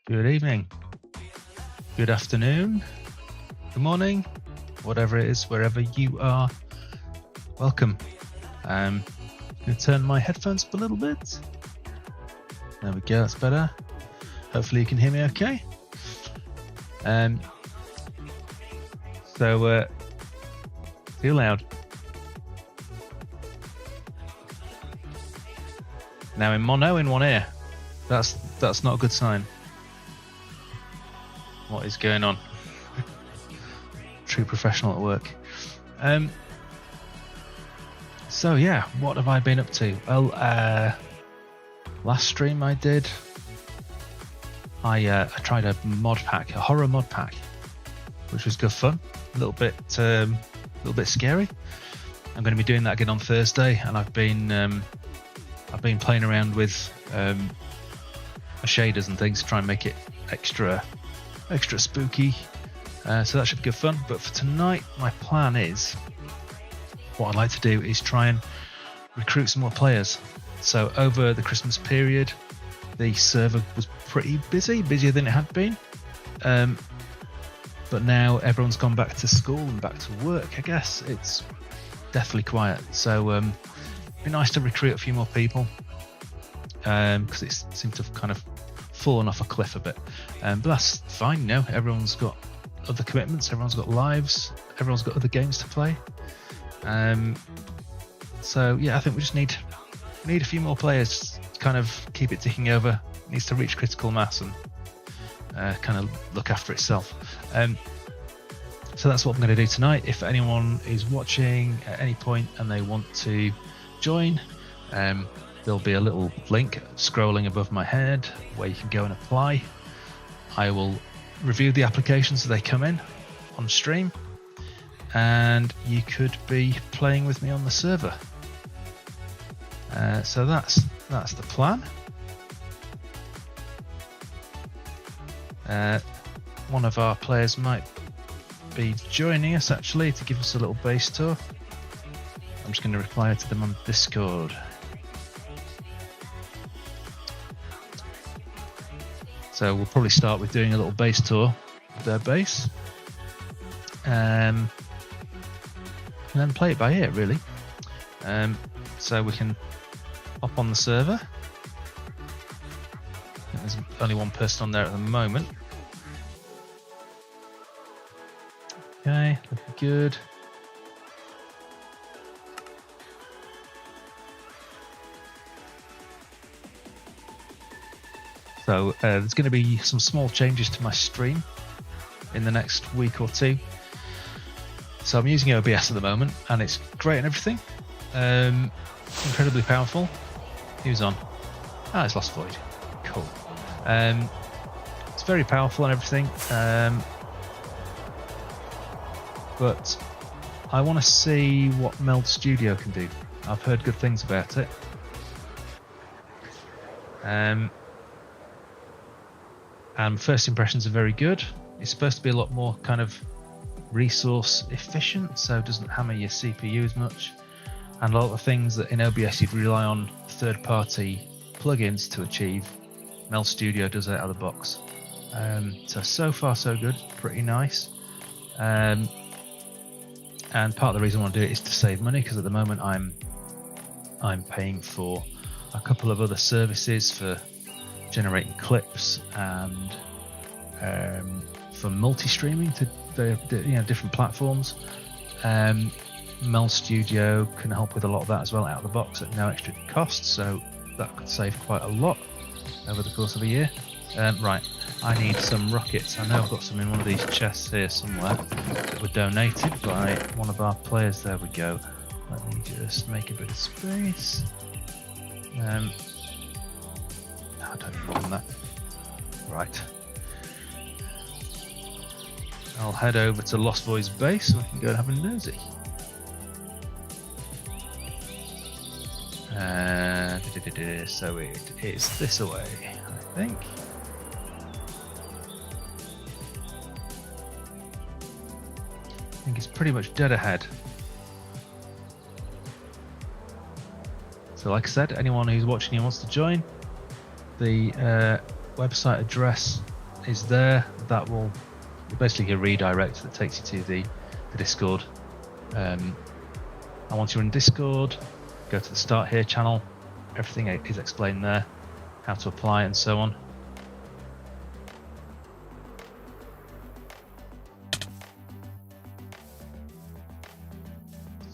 Good evening, good afternoon, good morning, whatever it is, wherever you are. Welcome. I'm going to turn my headphones up a little bit. There we go, that's better. Hopefully you can hear me okay. So too loud. Now in mono in one ear. That's not a good sign. What is going on? True professional at work. So yeah, what have I been up to? Well, last stream I did, I tried a mod pack, a horror mod pack, which was good fun. A little bit scary. I'm going to be doing that again on Thursday, and I've been playing around with shaders and things to try and make it extra spooky. So that should be good fun. But for tonight, my plan is, what I'd like to do is try and recruit some more players. So over the Christmas period, the server was pretty busy, busier than it had been. But now everyone's gone back to school and back to work, I guess. It's definitely quiet. So it'd be nice to recruit a few more people, because it seemed to have kind of fallen off a cliff a bit. But that's fine, you know, everyone's got other commitments, everyone's got lives, everyone's got other games to play. So yeah, I think we just need a few more players to kind of keep it ticking over. It needs to reach critical mass and kind of look after itself. So that's what I'm going to do tonight. If anyone is watching at any point and they want to join, there'll be a little link scrolling above my head where you can go and apply. I will review the applications as they come in on stream, and you could be playing with me on the server. So that's the plan. One of our players might be joining us actually to give us a little base tour. I'm just going to reply to them on Discord. So we'll probably start with doing a little base tour of their base, and then play it by ear, really. So we can hop on the server. There's only one person on there at the moment. Okay, looking good. So there's going to be some small changes to my stream in the next week or two. So I'm using OBS at the moment, and it's great and everything. Incredibly powerful. Who's on? Ah, it's Lost Void. Cool. It's very powerful and everything. But I want to see what Meld Studio can do. I've heard good things about it. And first impressions are very good. It's supposed to be a lot more kind of resource efficient, so it doesn't hammer your CPU as much. And a lot of the things that in OBS you'd rely on third-party plugins to achieve, Meld Studio does it out of the box. So far so good, pretty nice. And part of the reason I want to do it is to save money, because at the moment I'm paying for a couple of other services for generating clips and for multi-streaming to different platforms. Meld Studio can help with a lot of that as well out of the box at no extra cost, so that could save quite a lot over the course of a year. Right, I need some rockets. I know I've got some in one of these chests here somewhere that were donated by one of our players. There we go. Let me just make a bit of space. I don't even want that. Right. I'll head over to Lost Void's base so I can go and have a nosy. So it is this away, I think. I think it's pretty much dead ahead. So like I said, anyone who's watching and wants to join, the website address is there. That will basically a redirect that takes you to the Discord. And once you're in Discord, go to the Start Here channel. Everything is explained there, how to apply and so on.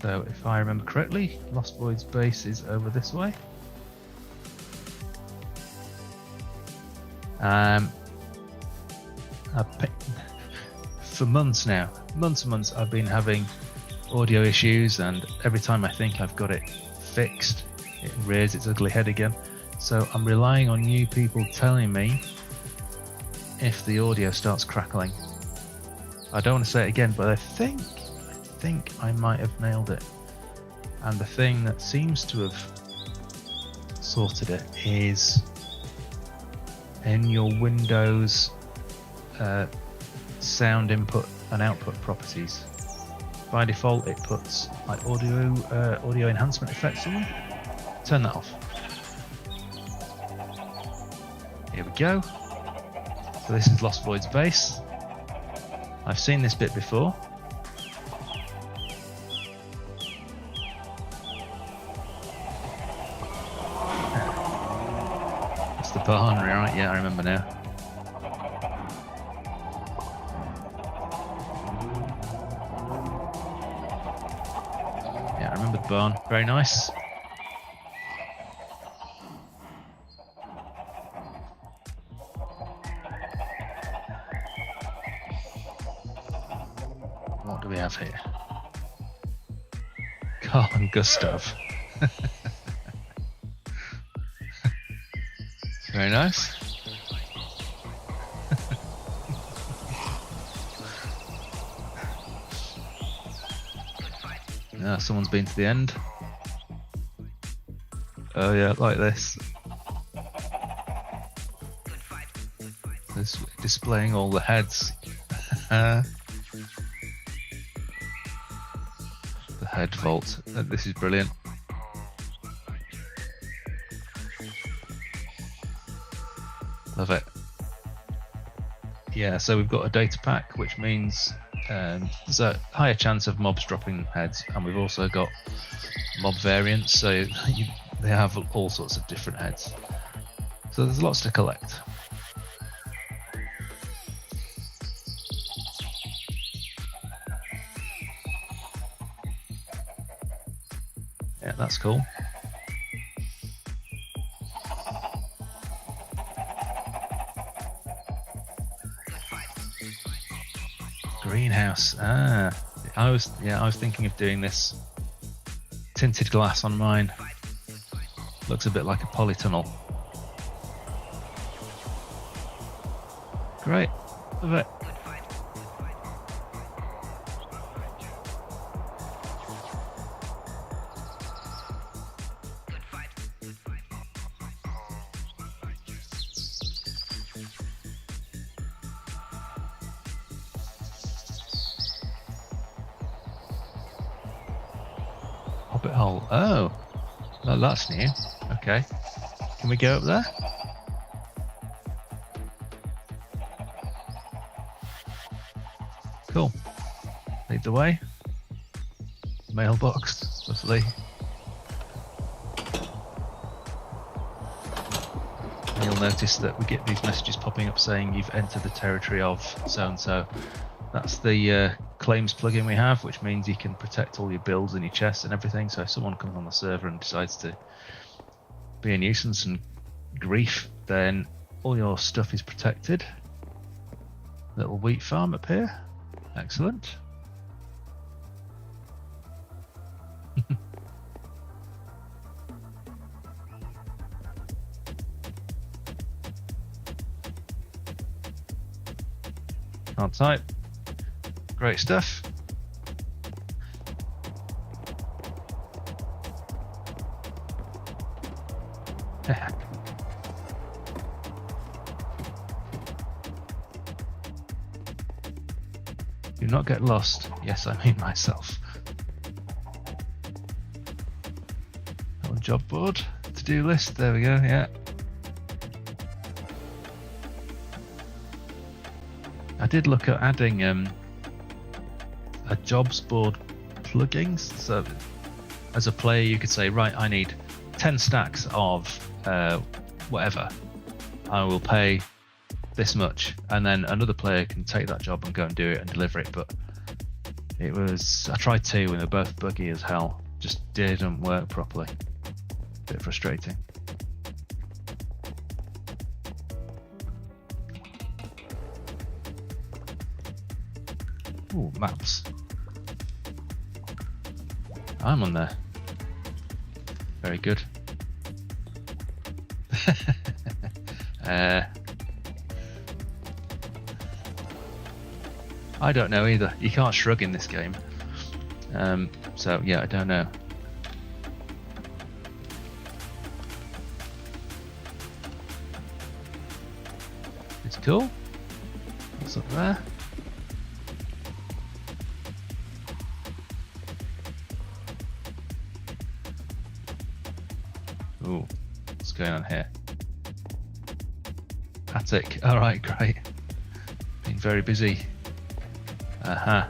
So if I remember correctly, Lost Void's base is over this way. For months now, months and months, I've been having audio issues, and every time I think I've got it fixed, it rears its ugly head again. So I'm relying on you people telling me if the audio starts crackling. I don't want to say it again, but I think I might have nailed it. And the thing that seems to have sorted it is in your Windows sound input and output properties. By default, it puts like audio enhancement effects on. Turn that off. Here we go. So this is Lost Void's base. I've seen this bit before. It's the barn, right? Yeah, I remember now. Yeah, I remember the barn. Very nice. What do we have here? Carl and Gustav. Very nice. Someone's been to the end. Oh yeah, like this. It's displaying all the heads. The head vault. This is brilliant. Love it. Yeah, so we've got a data pack, which means there's a higher chance of mobs dropping heads, and we've also got mob variants, so they have all sorts of different heads. So there's lots to collect. Yeah, that's cool. Greenhouse. I was thinking of doing this tinted glass on mine. Looks a bit like a polytunnel. Great. Love it. Hobbit hole. Oh, well, that's new. Okay, can we go up there? Cool. Lead the way. Mailbox, lovely. And you'll notice that we get these messages popping up saying you've entered the territory of so and so. That's the claims plugin we have, which means you can protect all your builds and your chests and everything. So if someone comes on the server and decides to be a nuisance and grief, then all your stuff is protected. Little wheat farm up here. Excellent. Can't type. Great stuff. Do not get lost. Yes, I mean myself. On job board, to-do list. There we go. Yeah. I did look at adding a jobs board plugins. So as a player, you could say, right, I need 10 stacks of whatever. I will pay this much, and then another player can take that job and go and do it and deliver it. But I tried 2 and they're both buggy as hell. Just didn't work properly. Bit frustrating. Ooh, maps. I'm on there. Very good. I don't know either. You can't shrug in this game. So yeah, I don't know. It's cool. What's up there? Ooh, what's going on here? Attic. All right, great. Been very busy. Aha.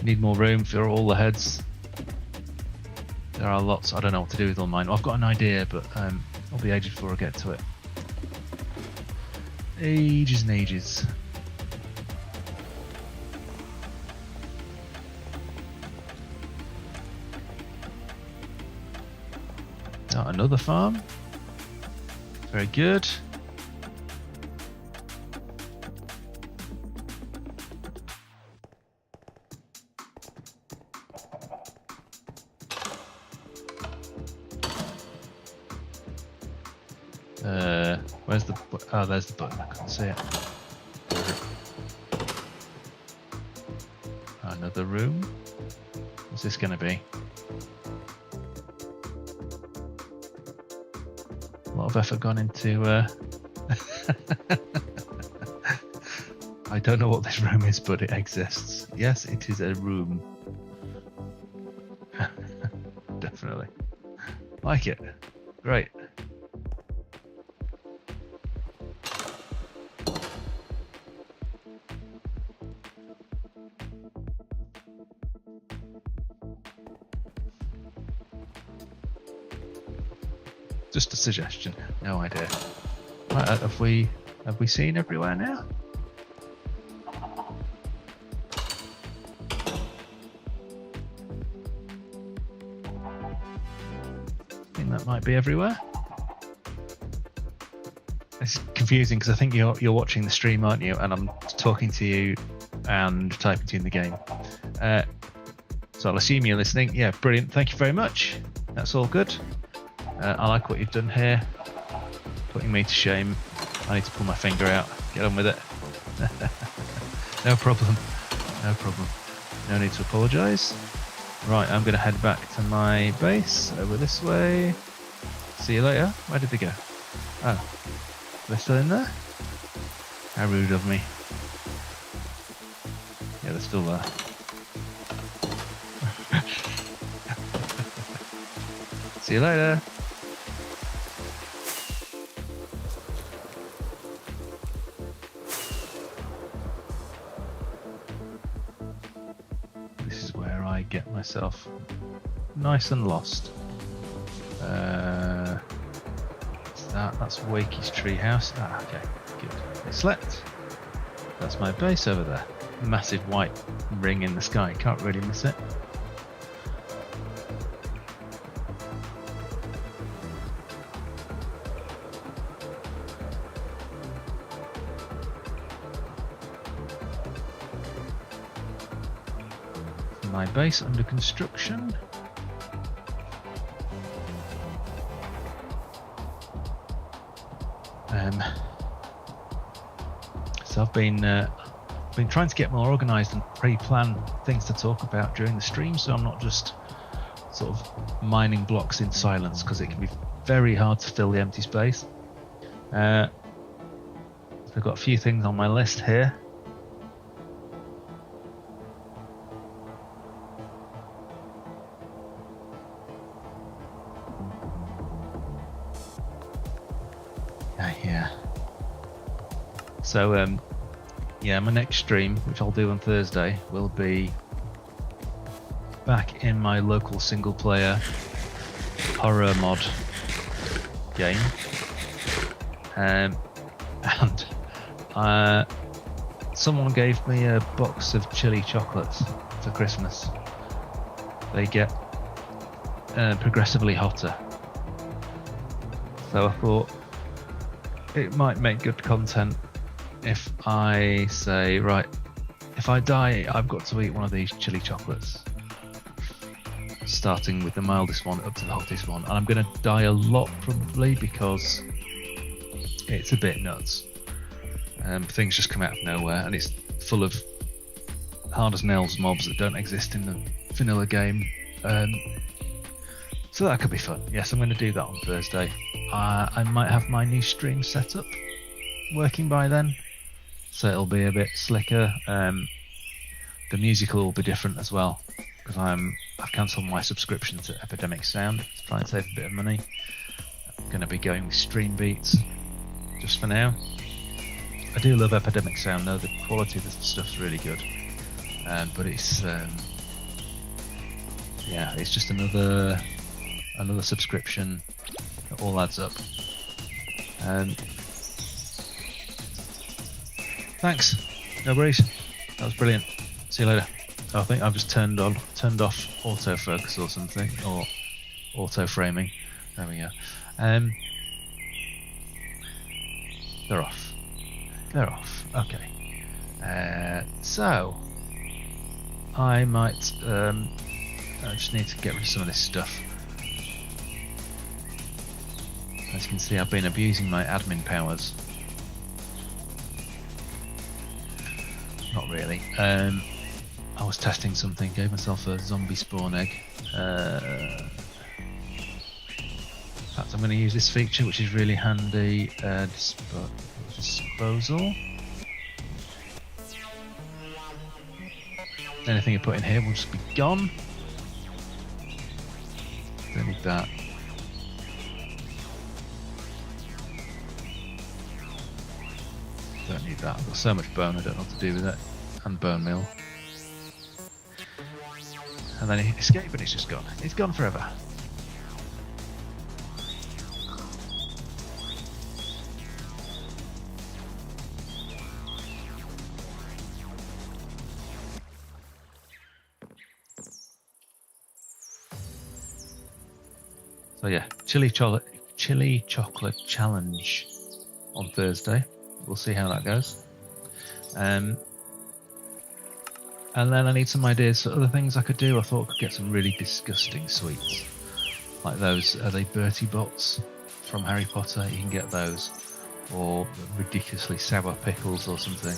Need more room for all the heads. There are lots. I don't know what to do with all mine. I've got an idea, but I'll be ages before I get to it. Ages and ages. Oh, another farm. Very good. Where's the... Oh, there's the button. I couldn't see it. Another room. What's this going to be? A lot of effort gone into... I don't know what this room is, but it exists. Yes, it is a room. Definitely. Like it. Great. Just a suggestion, no idea. Right, have we seen everywhere now? I think that might be everywhere. It's confusing because I think you're watching the stream, aren't you? And I'm talking to you and typing to you in the game. So I'll assume you're listening. Yeah, brilliant. Thank you very much. That's all good. I like what you've done here, putting me to shame. I need to pull my finger out, get on with it. No problem, no problem. No need to apologise. Right, I'm going to head back to my base, over this way. See you later. Where did they go? Oh, they're still in there? How rude of me. Yeah, they're still there. See you later. Get myself nice and lost. That's Wakey's treehouse. Ah, okay, good. Select. That's my base over there. Massive white ring in the sky. Can't really miss it. My base under construction. So I've been trying to get more organised and pre-plan things to talk about during the stream, so I'm not just sort of mining blocks in silence, because it can be very hard to fill the empty space. So I've got a few things on my list here. Yeah. So yeah, my next stream, which I'll do on Thursday, will be back in my local single player horror mod game. And someone gave me a box of chili chocolates for Christmas. They get progressively hotter. So I thought it might make good content if I say, right, if I die, I've got to eat one of these chili chocolates. Starting with the mildest one up to the hottest one. And I'm going to die a lot probably because it's a bit nuts. Things just come out of nowhere and it's full of hard as nails mobs that don't exist in the vanilla game. So that could be fun. Yes, I'm going to do that on Thursday. I might have my new stream set up working by then, so it'll be a bit slicker. The music will be different as well because I've cancelled my subscription to Epidemic Sound to try and save a bit of money. I'm going to be going with Stream Beats just for now. I do love Epidemic Sound though, the quality of the stuff's really good. But it's yeah, it's just another subscription. It all adds up. Thanks. No worries. That was brilliant. See you later. I think I've just turned off autofocus or something, or auto framing. There we go. They're off. They're off. Okay. So I might. I just need to get rid of some of this stuff. As you can see, I've been abusing my admin powers. Not really. I was testing something, gave myself a zombie spawn egg. In fact, I'm going to use this feature, which is really handy. Disposal. Anything you put in here will just be gone. Don't need that. Don't need that. I've got so much bone, I don't know what to do with it. And bone meal. And then escape and it's just gone. It's gone forever. So yeah, chili chocolate challenge on Thursday. We'll see how that goes. And then I need some ideas for other things I could do. I thought I could get some really disgusting sweets. Like those, are they Bertie Bots from Harry Potter? You can get those. Or ridiculously sour pickles or something.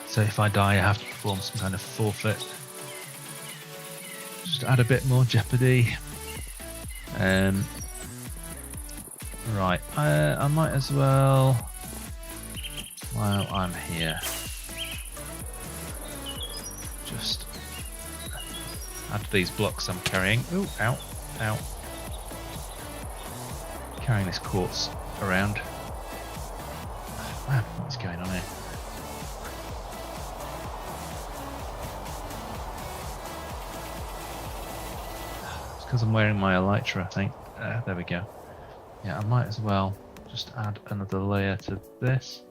So if I die, I have to perform some kind of forfeit. Just to add a bit more jeopardy. Right, I might as well, while I'm here, just add these blocks I'm carrying. Ooh, ow, ow. Carrying this quartz around. Man, what's going on here? It's because I'm wearing my elytra, I think. There we go. Yeah, I might as well just add another layer to this.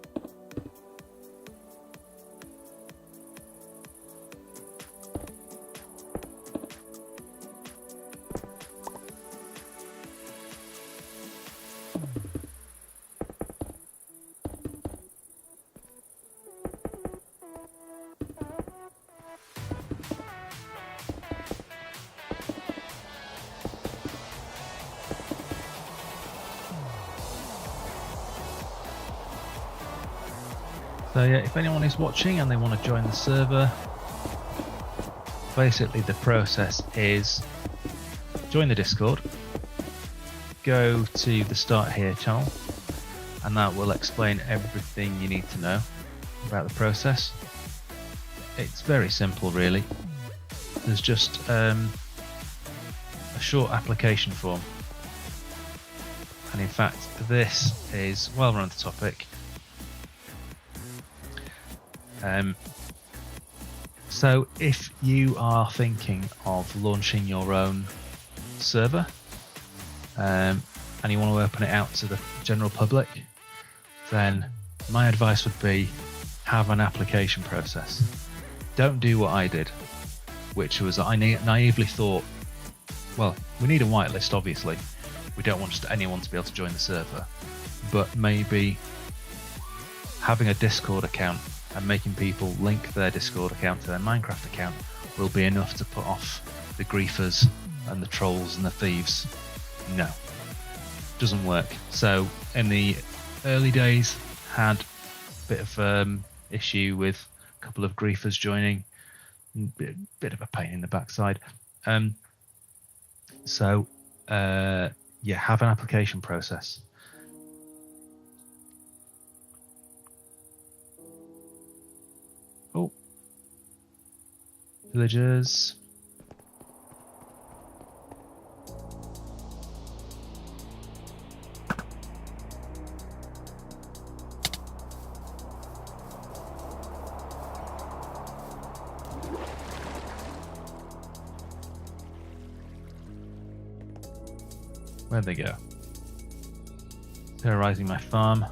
So yeah, if anyone is watching and they want to join the server, basically the process is join the Discord, go to the Start Here channel, and that will explain everything you need to know about the process. It's very simple really. There's just a short application form, and in fact this is, while we're on the topic, So if you are thinking of launching your own server, and you want to open it out to the general public, then my advice would be have an application process. Don't do what I did, which was I naively thought, well, we need a whitelist, obviously. We don't want just anyone to be able to join the server, but maybe having a Discord account and making people link their Discord account to their Minecraft account will be enough to put off the griefers and the trolls and the thieves. No, doesn't work. So in the early days, had a bit of issue with a couple of griefers joining, bit of a pain in the backside. Yeah, have an application process. Oh, villagers. Where'd they go? Terrorizing my farm.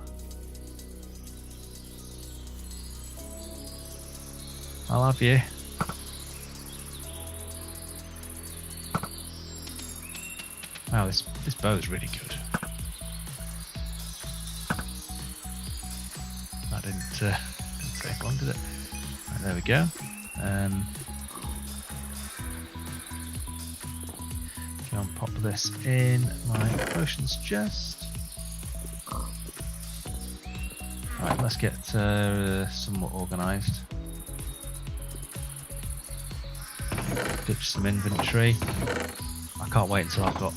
I'll have you. Wow, this bow is really good. That didn't take long, did it? Right, there we go. Go and pop this in my potions chest. Right, let's get somewhat organised. Ditch some inventory. I can't wait until I've got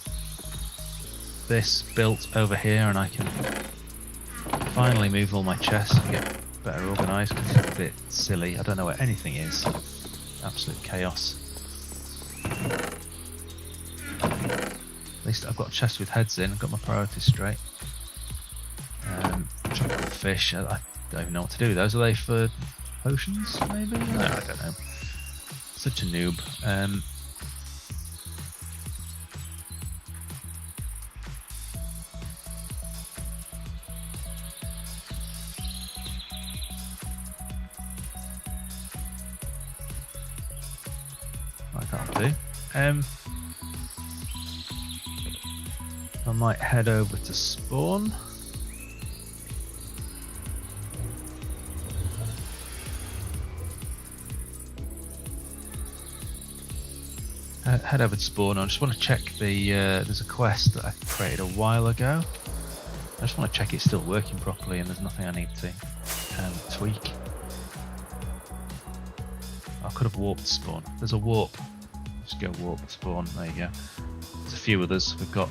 this built over here and I can finally move all my chests and get better organised, because it's a bit silly. I don't know where anything is. Absolute chaos. At least I've got a chest with heads in. I've got my priorities straight. Chocolate fish. I don't even know what to do with those. Are they for potions, maybe? No, I don't know. Such a noob. That'll do. I might head over to spawn. Head over to spawn. I just want to check the there's a quest that I created a while ago. I just want to check it's still working properly and there's nothing I need to tweak. I could have warped spawn. There's a warp. Just go warp spawn. There you go. There's a few others. We've got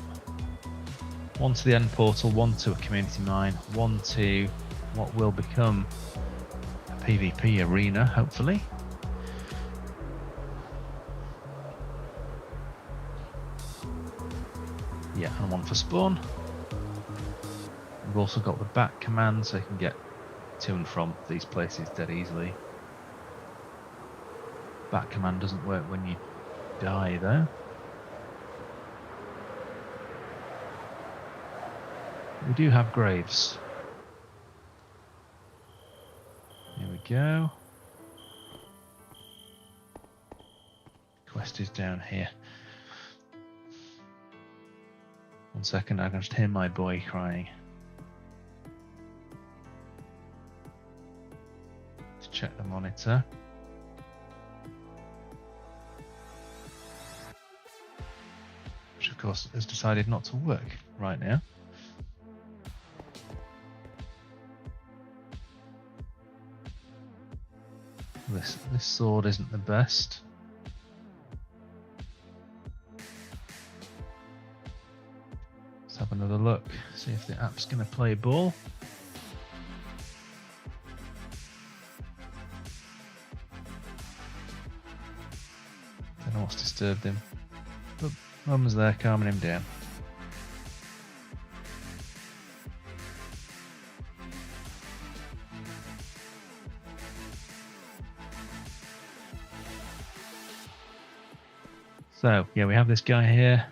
one to the end portal, one to a community mine, one to what will become a PvP arena, hopefully. Yeah, and one for spawn. We've also got the back command, so you can get to and from these places dead easily. Back command doesn't work when you die, though. We do have graves. Here we go. Quest is down here. 1 second, I can just hear my boy crying. Let's check the monitor. Which of course has decided not to work right now. This sword isn't the best. Let's have another look, see if the app's going to play ball. Don't know what's disturbed him. But Mum's there calming him down. So yeah, we have this guy here,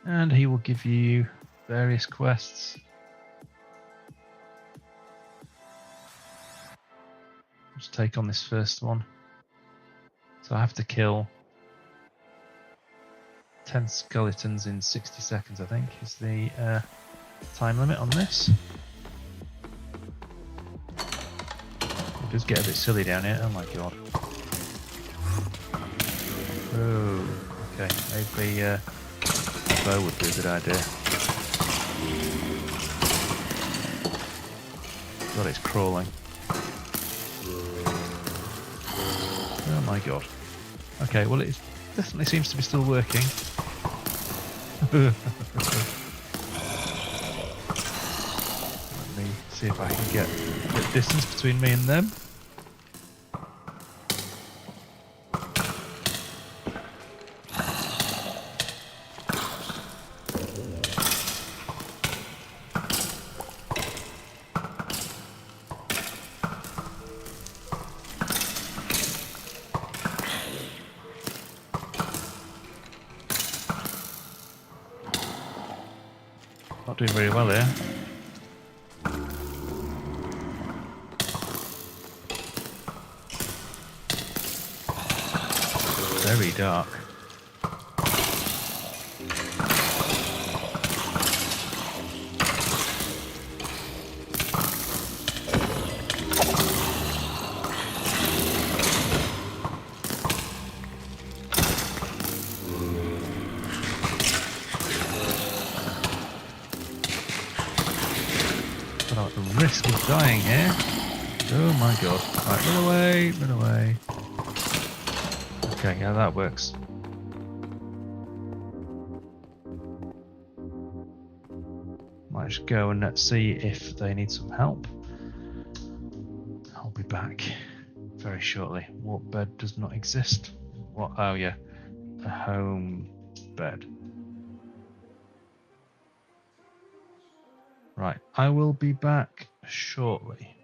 and he will give you various quests. Just take on this first one. So I have to kill 10 skeletons in 60 seconds, I think, is the time limit on this. It does get a bit silly down here. Oh my god. Oh, okay. Maybe a bow would be a good idea. God, it's crawling. Oh my god. Okay, well it definitely seems to be still working. Let me see if I can get a bit of distance between me and them. Not doing very well here. Very dark. But I'm at the risk of dying here. Oh my god. Right, run away, run away. Okay, yeah, that works. Might just go and let's see if they need some help. I'll be back very shortly. What bed does not exist? What? Oh yeah, a home bed. Right, I will be back shortly.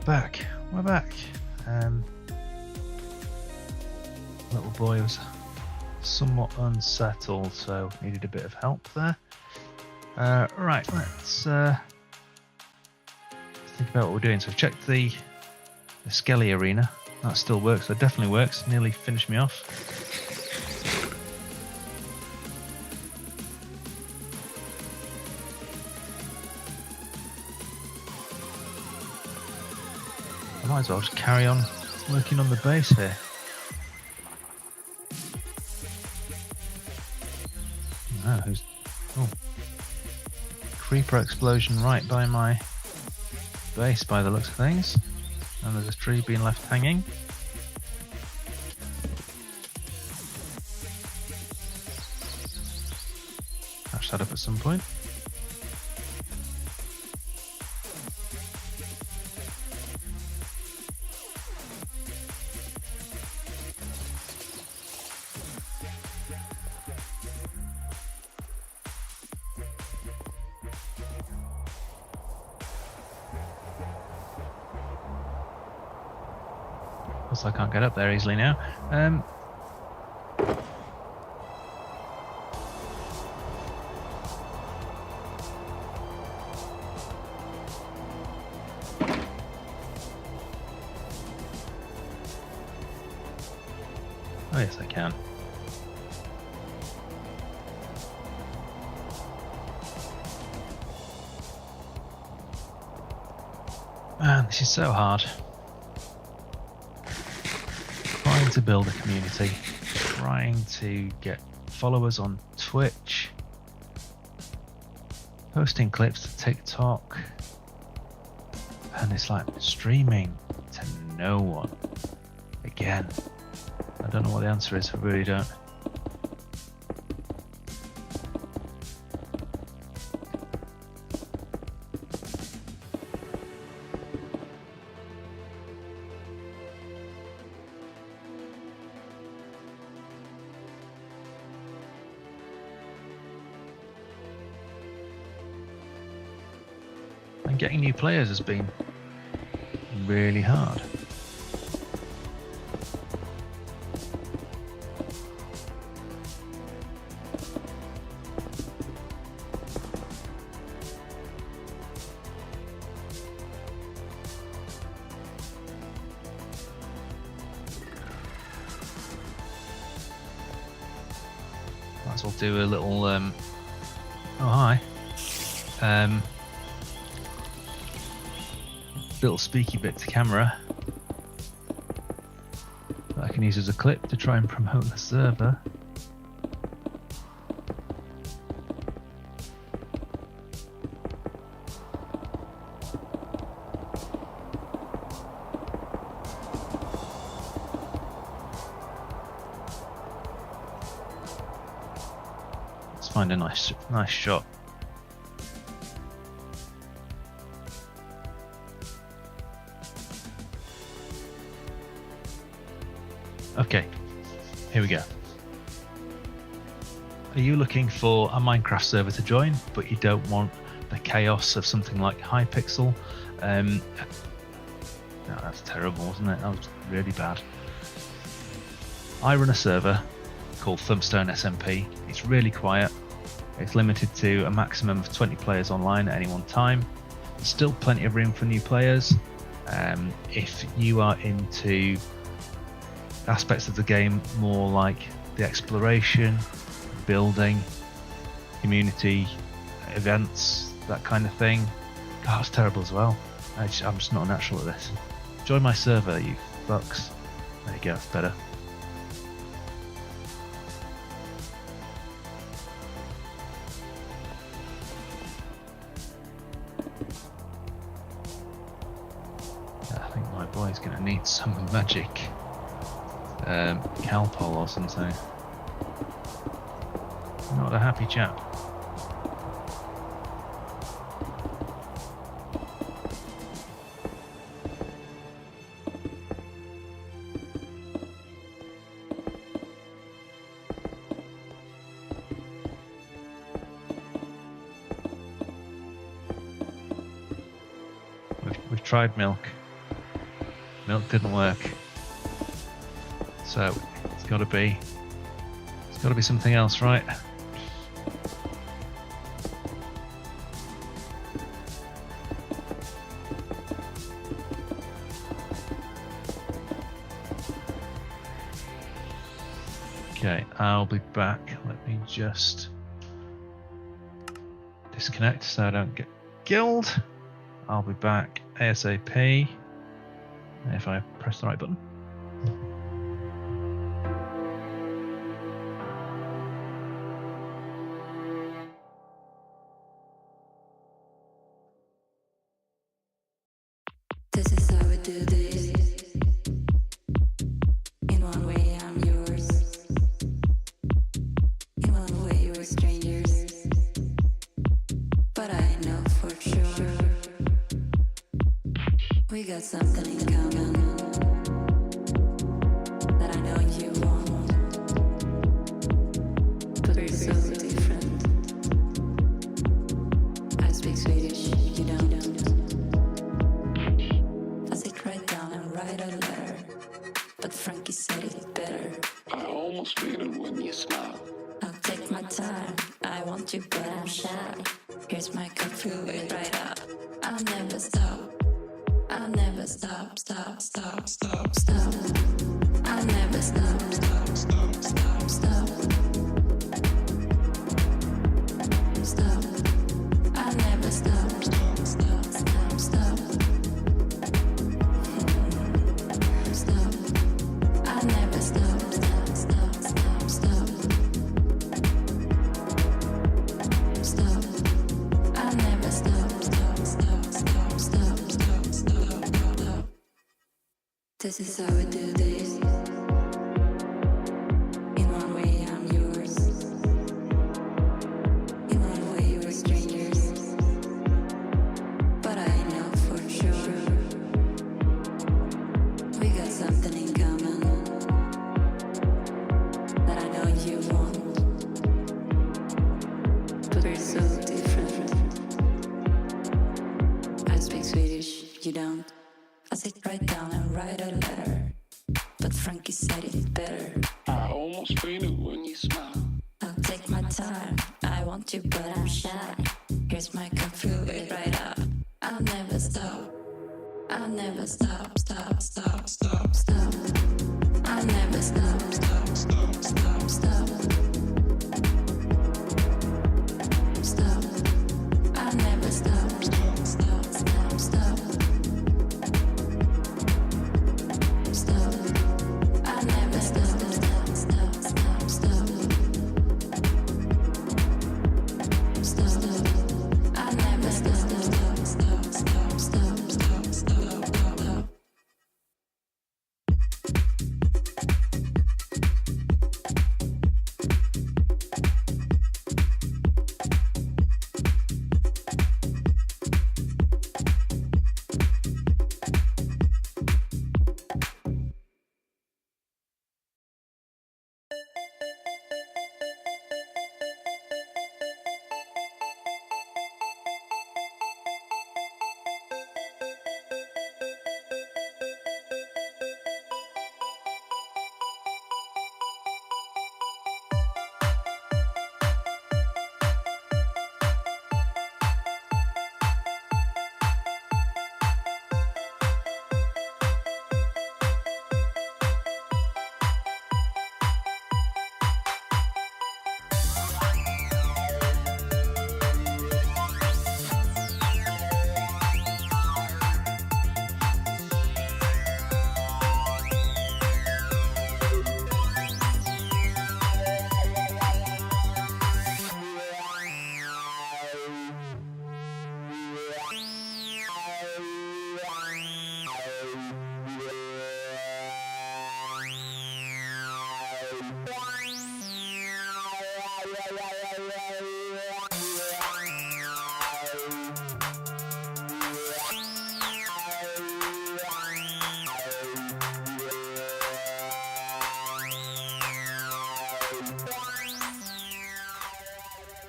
back. We're back. Little boy was somewhat unsettled, so needed a bit of help there. Right, let's think about what we're doing. So I've checked the Skelly arena. That still works. That definitely works. Nearly finished me off. I might as well just carry on working on the base here. Oh, creeper explosion right by my base by the looks of things. And there's a tree being left hanging. Patch that up at some point. I can't get up there easily now. Oh yes, I can. Man, this is so hard. Trying to build a community, trying to get followers on Twitch, posting clips to TikTok, and it's like streaming to no one. Again, I don't know what the answer is, I really don't. And getting new players has been really hard. Might as well do a little oh hi. Little speaky bit to camera that I can use as a clip to try and promote the server. Let's find a nice shot. Okay, here we go. Are you looking for a Minecraft server to join, but you don't want the chaos of something like Hypixel? No, that's terrible, wasn't it? That was really bad. I run a server called Thumpstone SMP. It's really quiet. It's limited to a maximum of 20 players online at any one time. There's still plenty of room for new players. If you are into aspects of the game more like the exploration, building, community, events, that kind of thing. God, it's terrible as well. I'm just not natural at this. Join my server, you fucks. There you go, it's better. I think my boy's gonna need some magic. Calpol or something. Not a happy chap. We've tried milk. milk didn't work. So it's got to be something else, right? Okay, I'll be back. Let me just disconnect so I don't get killed. I'll be back ASAP if I press the right button. This is how we do this. In one way, I'm yours. In one way, we're strangers. But I know for sure we got something in common that I know you want. But we're so different. I speak Swedish, you don't. I sit right down and write a letter, but Frankie said it better. I almost feel it when you smile. I'll take my time, I want you but I'm shy. Here's my cup, fill it right up. I'll never stop, I'll never stop, stop, stop, stop, stop. I'll never stop, stop, stop, stop, stop. Stop, I'll never stop, stop, stop, stop, stop. Stop, I'll never stop, stop, stop, stop, stop. Stop, I'll never stop, stop, stop, stop, stop, stop, stop, stop. This is how we do this. In one way, I'm yours. In one way, we're strangers. But I know for sure we got something in common that I know you want. But we're so different. I speak Swedish, you don't. I sit right down and write a letter, but Frankie said it better. I almost feel it when you smile. I'll take my time, I want you but I'm shy. Here's my cup, fill it right up. I'll never stop, I'll never stop, stop, stop, stop, stop. I'll never stop, stop, stop, stop, stop. Stop, I'll never stop, stop, stop, stop, stop. Stop, I'll never stop, stop, stop, stop, stop. Stop, I'll never stop, stop, stop, stop, stop, stop, stop, stop.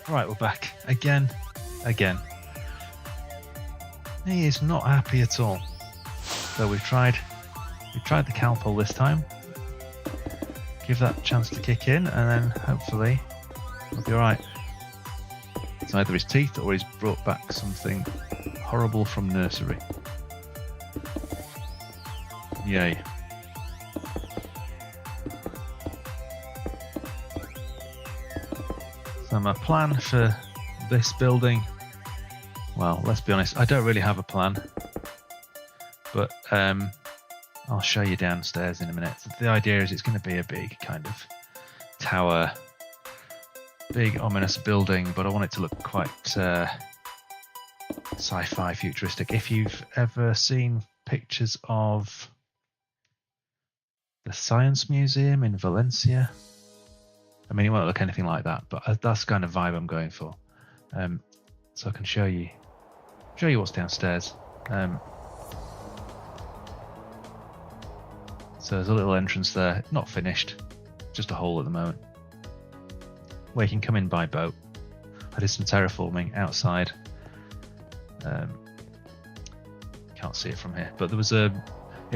Right, we're back again. He is not happy at all. So we've tried We tried the Calpol this time. Give that a chance to kick in, and then hopefully it'll be alright. It's either his teeth or he's brought back something horrible from nursery. Yay. So my plan for this building, well, let's be honest, I don't really have a plan, but I'll show you downstairs in a minute. The idea is it's going to be a big kind of tower, big ominous building, but I want it to look quite sci-fi futuristic. If you've ever seen pictures of the Science Museum in Valencia, I mean, it won't look anything like that, but that's the kind of vibe I'm going for. So I can show you what's downstairs. So there's a little entrance there, not finished, just a hole at the moment, where you can come in by boat. I did some terraforming outside. Can't see it from here, but it was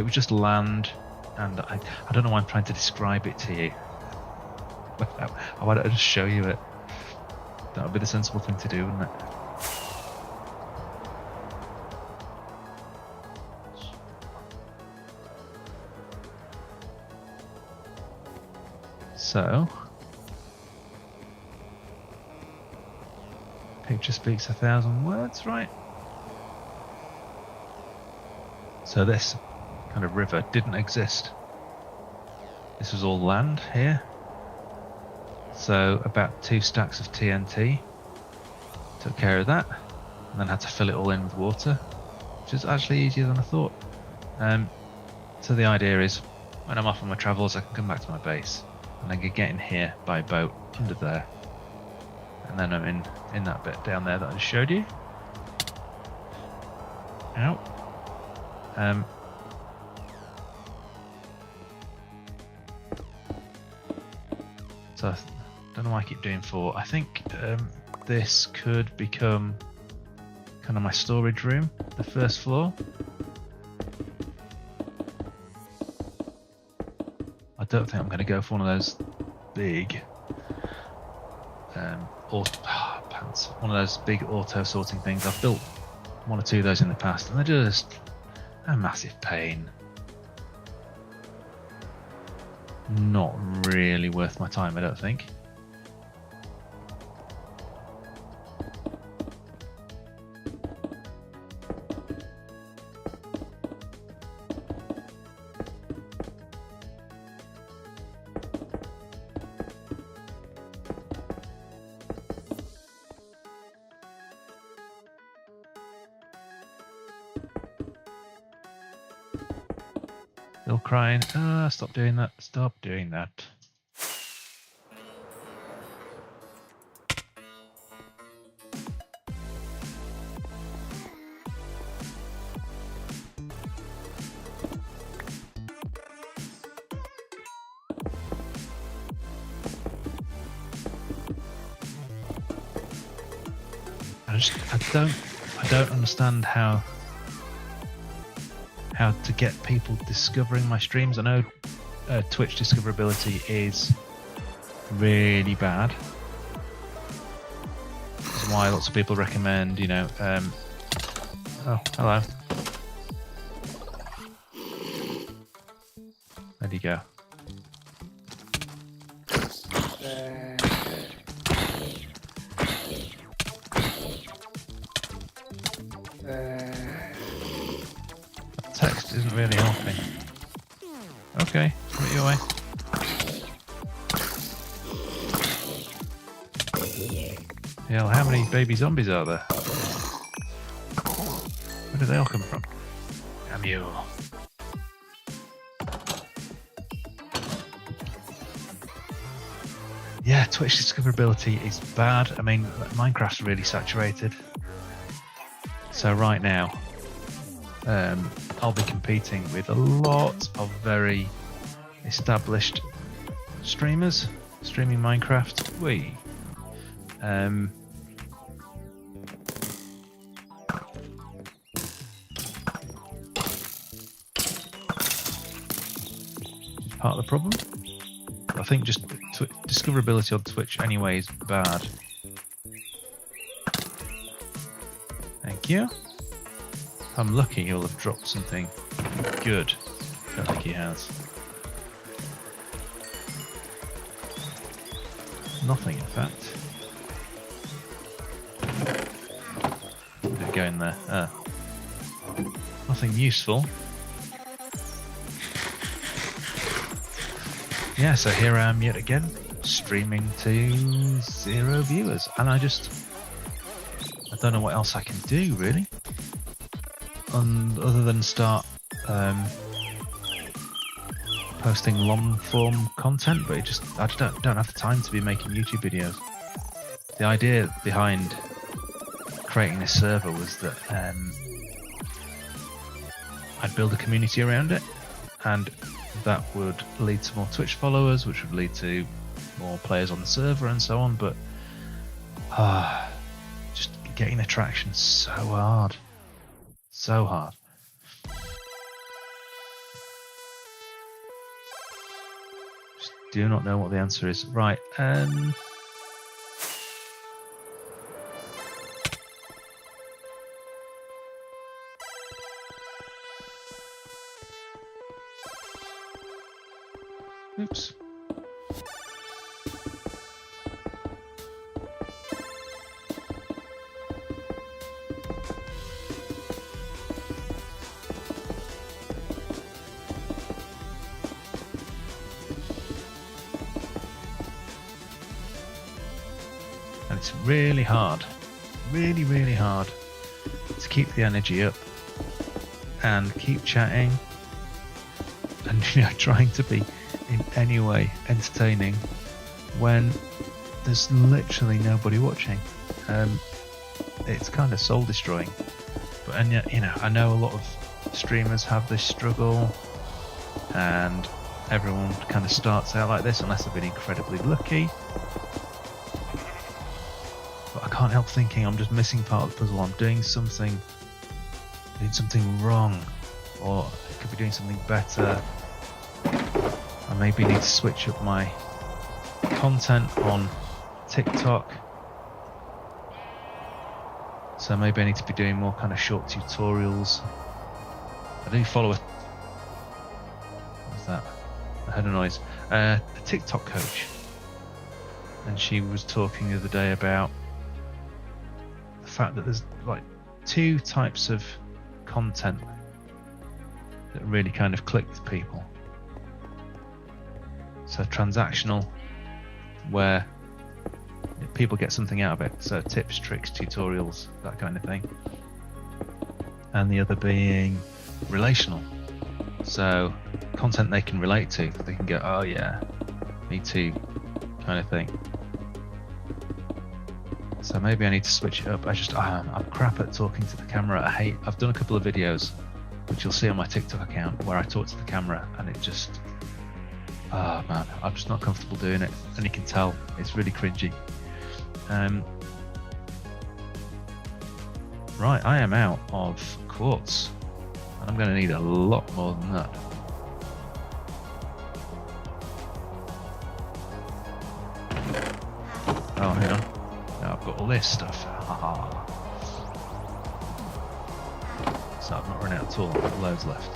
just land, and I don't know why I'm trying to describe it to you. Why don't I just show you it? That would be the sensible thing to do, wouldn't it? So, picture speaks 1,000 words, right? So this kind of river didn't exist. This was all land here. So about 2 stacks of TNT. Took care of that, and then had to fill it all in with water, which is actually easier than I thought. So the idea is, when I'm off on my travels, I can come back to my base, and I can get in here by boat under there, and then I'm in that bit down there that I just showed you. Ow. So I don't know why I keep doing 4. I think this could become kind of my storage room, the first floor. I don't think I'm going to go for one of those big one of those big auto sorting things. I've built 1 or 2 of those in the past, and they're just a massive pain. Not really worth my time, I don't think. Still crying. Stop doing that. Stop doing that. I don't understand how to get people discovering my streams. I know Twitch discoverability is really bad. That's why lots of people recommend, oh, hello. There you go. Text isn't really helping. Okay, put it your way. Yeah, how many baby zombies are there? Where do they all come from? Damn you. Yeah, Twitch discoverability is bad. I mean, Minecraft's really saturated. So right now, I'll be competing with a lot of very established streamers streaming Minecraft. part of the problem. I think just discoverability on Twitch anyway is bad. Thank you. If I'm lucky, he'll have dropped something good. Don't think he has. Nothing, in fact. Did it go in there? Nothing useful. Yeah, so here I am yet again, streaming to 0 viewers, and I don't know what else I can do, really. Other than start posting long form content, but I just don't have the time to be making YouTube videos. The idea behind creating this server was that I'd build a community around it, and that would lead to more Twitch followers, which would lead to more players on the server and so on, but just getting the traction is so hard. So hard. Just do not know what the answer is. Right, oops. And it's really hard, really hard to keep the energy up and keep chatting and trying to be in any way entertaining when there's literally nobody watching. It's kind of soul destroying, and yet I know a lot of streamers have this struggle, and everyone kind of starts out like this unless they've been incredibly lucky. But I can't help thinking I'm just missing part of the puzzle. I'm doing something wrong, or I could be doing something better. I maybe need to switch up my content on TikTok. So maybe I need to be doing more kind of short tutorials. I do follow what's that? I heard a noise. A TikTok coach. And she was talking the other day about the fact that there's like 2 types of content that really kind of click with people. So transactional, where people get something out of it, so tips, tricks, tutorials, that kind of thing. And the other being relational, so content they can relate to, they can go, oh yeah, me too, kind of thing. So maybe I need to switch it up. I'm crap at talking to the camera. I've done a couple of videos, which you'll see on my TikTok account, where I talk to the camera, and it just, oh man, I'm just not comfortable doing it, and you can tell it's really cringy. Right, I am out of quartz, and I'm going to need a lot more than that. Oh, hang on. Now I've got all this stuff. Haha. So I've not run out at all. I've got loads left.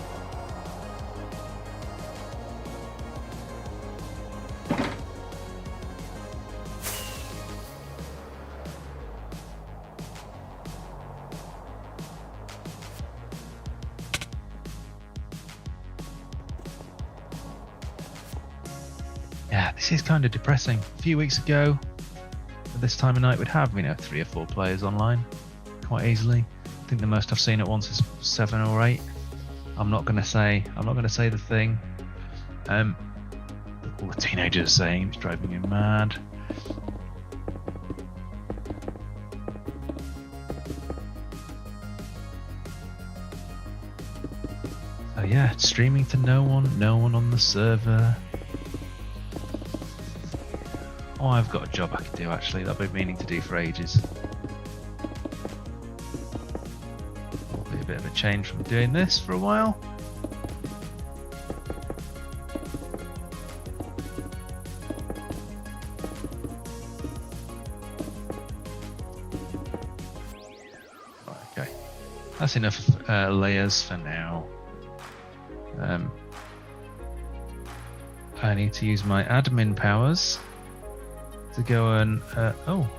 Yeah, this is kind of depressing. A few weeks ago, at this time of night, we'd have 3 or 4 players online quite easily. I think the most I've seen at once is 7 or 8. I'm not going to say the thing that all the teenagers are saying. It's driving me mad. So yeah, streaming to no one on the server. Oh, I've got a job I could do actually, that I've been meaning to do for ages. Will be a bit of a change from doing this for a while. That's enough layers for now. I need to use my admin powers to go and oh,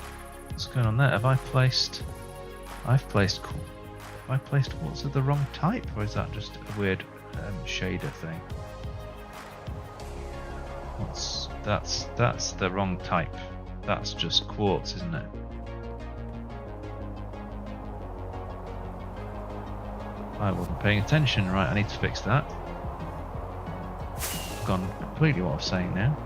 what's going on there? Have I placed? I've placed quartz of the wrong type, or is that just a weird shader thing? That's the wrong type. That's just quartz, isn't it? I wasn't paying attention. Right, I need to fix that. Gone completely what I was saying now.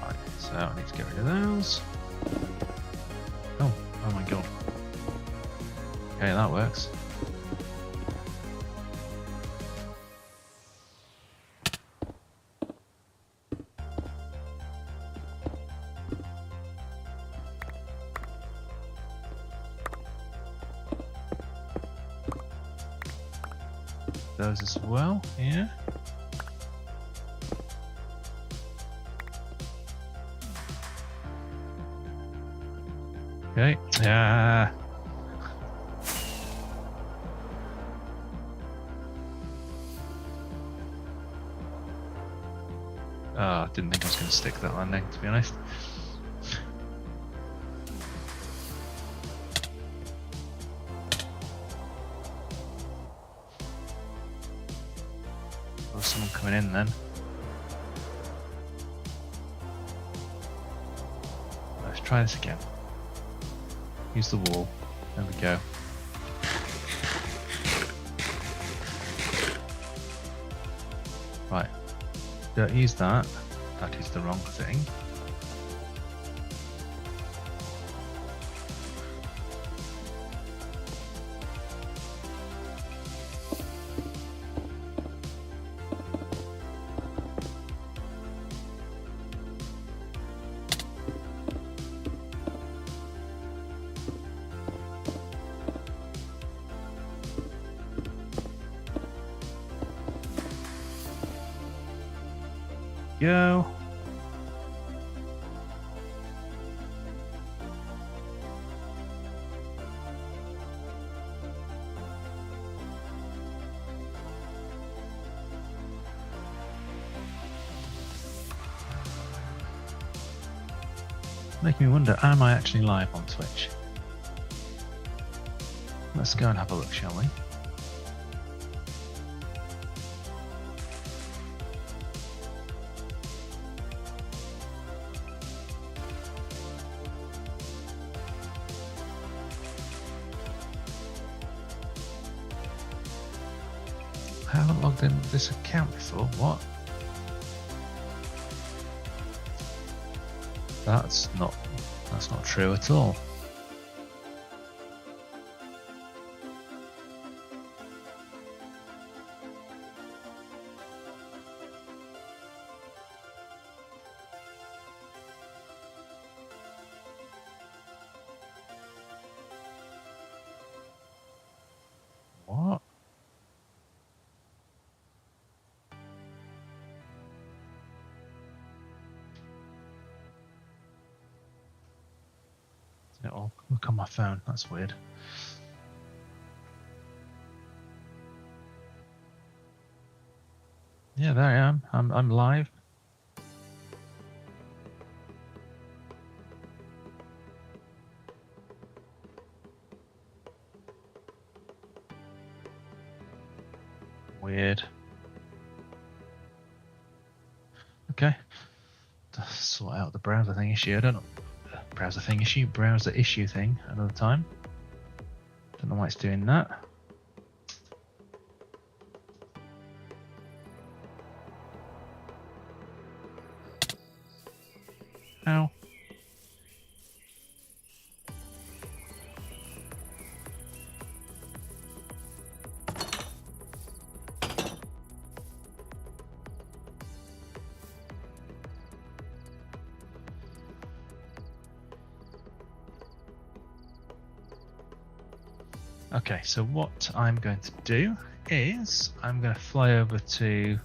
Right, so I need to get rid of those. Oh my god. Okay, that works. Those as well, yeah. Okay, yeah. Oh, I didn't think I was going to stick that landing, to be honest. There's someone coming in then. Let's try this again. Use the wall. There we go. Right. Don't use that. That is the wrong thing. Go. Making me wonder, am I actually live on Twitch? Let's go and have a look, shall we? I haven't logged in with this account before. What? That's not true at all. What? It'll look on my phone. That's weird. Yeah, there I am. I'm live. Weird. Okay. Sort out the browser thing issue. I don't know. Browser issue thing another time. Don't know why it's doing that. Ow. Okay, so what I'm going to do is I'm going to fly over to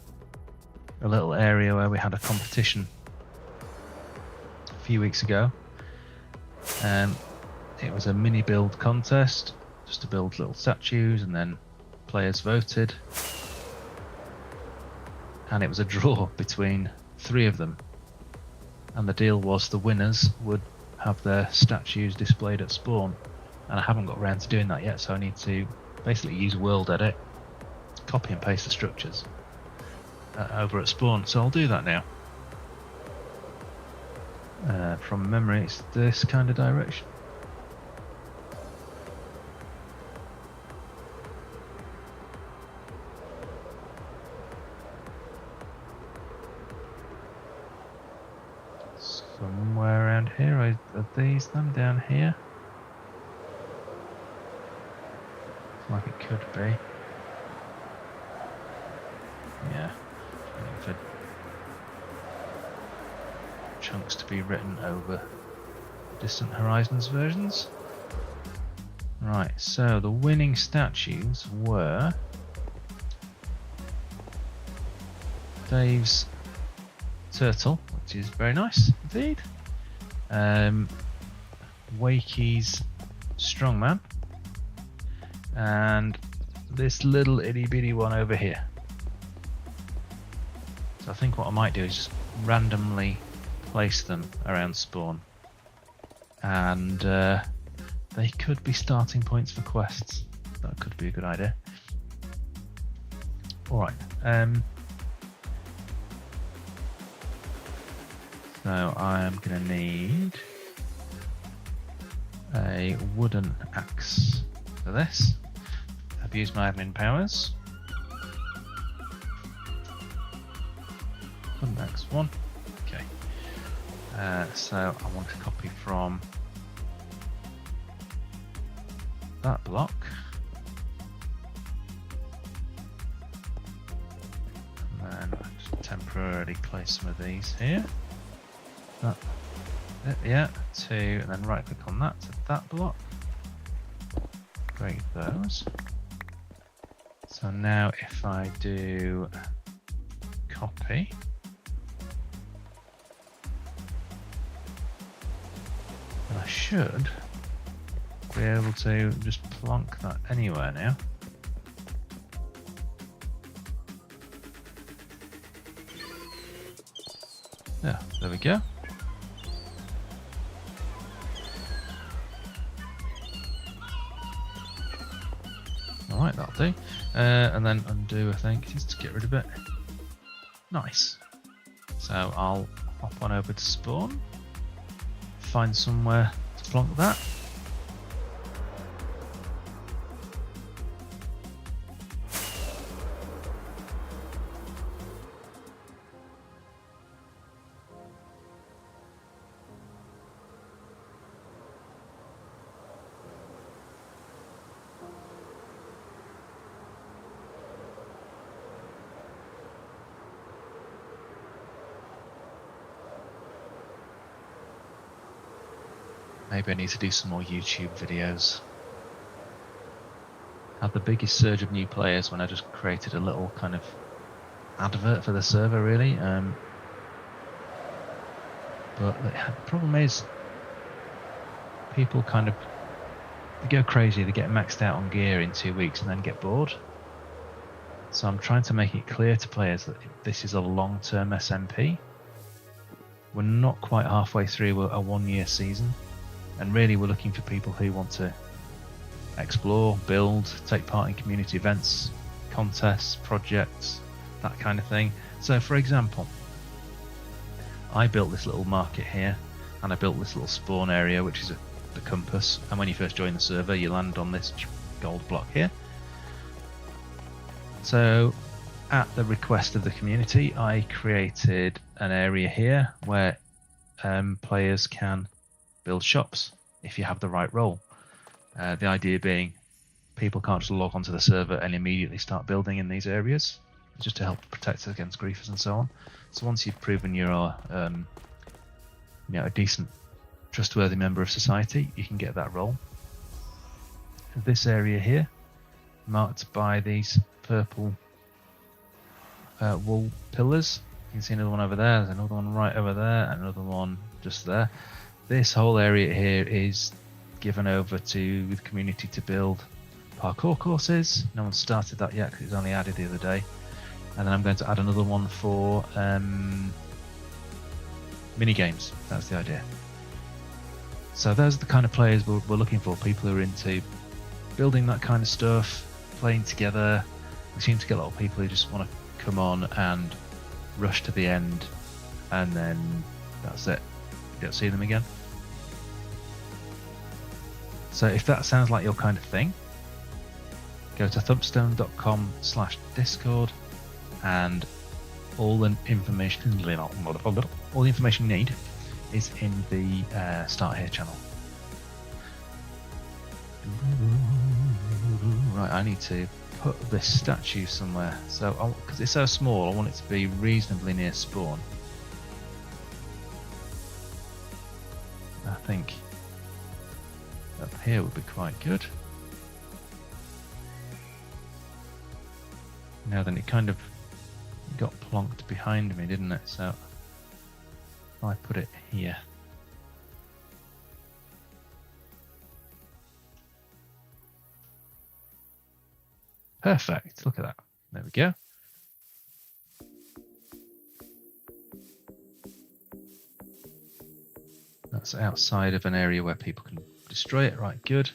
a little area where we had a competition a few weeks ago. It was a mini build contest, just to build little statues, and then players voted. And it was a draw between 3 of them. And the deal was the winners would have their statues displayed at spawn. And I haven't got around to doing that yet, so I need to basically use World Edit, copy and paste the structures over at spawn. So I'll do that now. From memory, it's this kind of direction. Somewhere around here. Are these them down here? Like it could be. Yeah. Waiting for chunks to be written over Distant Horizons versions. Right, so the winning statues were Dave's turtle, which is very nice indeed. Wakey's strongman. And this little itty bitty one over here. So I think what I might do is just randomly place them around spawn, and they could be starting points for quests. That could be a good idea. Alright, so I'm going to need a wooden axe for this. I've used my admin powers. Wooden axe 1. Okay. So I want to copy from that block. And then I'll just temporarily place some of these here. That, yeah, 2, and then right click on that to that block. Create those. So now if I do copy, then I should be able to just plonk that anywhere now. Yeah, there we go. Alright, that'll do. And then undo, I think, just to get rid of it. Nice. So I'll hop on over to spawn, find somewhere to plonk that. Maybe I need to do some more YouTube videos. Had the biggest surge of new players when I just created a little kind of advert for the server, really. But the problem is, people kind of they go crazy. They get maxed out on gear in 2 weeks and then get bored. So I'm trying to make it clear to players that this is a long-term SMP. We're not quite halfway through a 1-year season. And really we're looking for people who want to explore, build, take part in community events, contests, projects, that kind of thing. So for example, I built this little market here, and I built this little spawn area, which is the compass, and when you first join the server you land on this gold block here. So at the request of the community, I created an area here where players can build shops if you have the right role. The idea being people can't just log onto the server and immediately start building in these areas, just to help protect against griefers and so on. So once you've proven you're a decent, trustworthy member of society, you can get that role. this area here, marked by these purple wall pillars. You can see another one over there, there's another one right over there, and another one just there. This whole area here is given over to the community to build parkour courses. No one's started that yet because it was only added the other day. And then I'm going to add another one for mini games. That's the idea. So those are the kind of players we're looking for, people who are into building that kind of stuff, playing together. We seem to get a lot of people who just want to come on and rush to the end, and then that's it. You don't see them again. So if that sounds like your kind of thing, go to thumpstone.com/discord, and all the information you need is in the Start Here channel. Right, I need to put this statue somewhere. So, because it's so small, I want it to be reasonably near spawn. I think up here would be quite good. Now then, it kind of got plonked behind me, didn't it? So if I put it here. Perfect, look at that. There we go. That's outside of an area where people can destroy it. Right, good.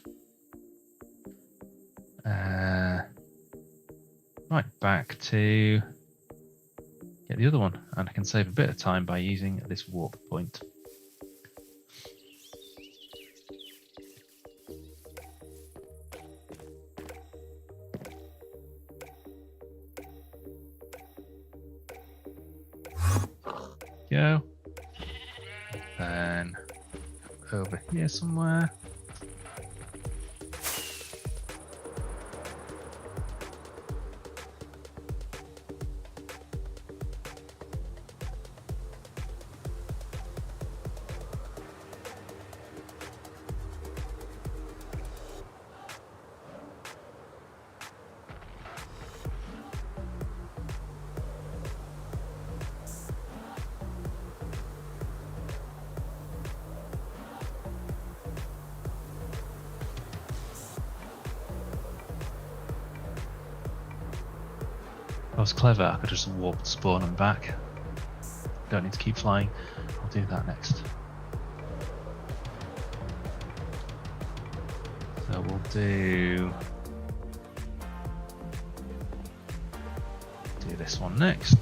Right, back to get the other one, and I can save a bit of time by using this warp point. Go. Then over here somewhere. If I was clever, I could just warp spawn and back. Don't need to keep flying. I'll do that next. So we'll do this one next.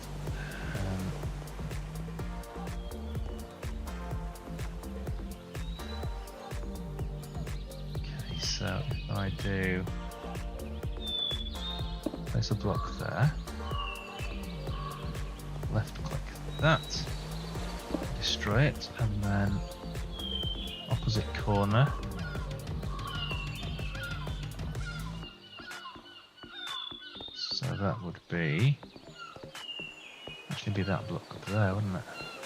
Okay, so if I do place a block there. Left click that, destroy it, and then opposite corner, so that would be actually be that block up there, wouldn't it?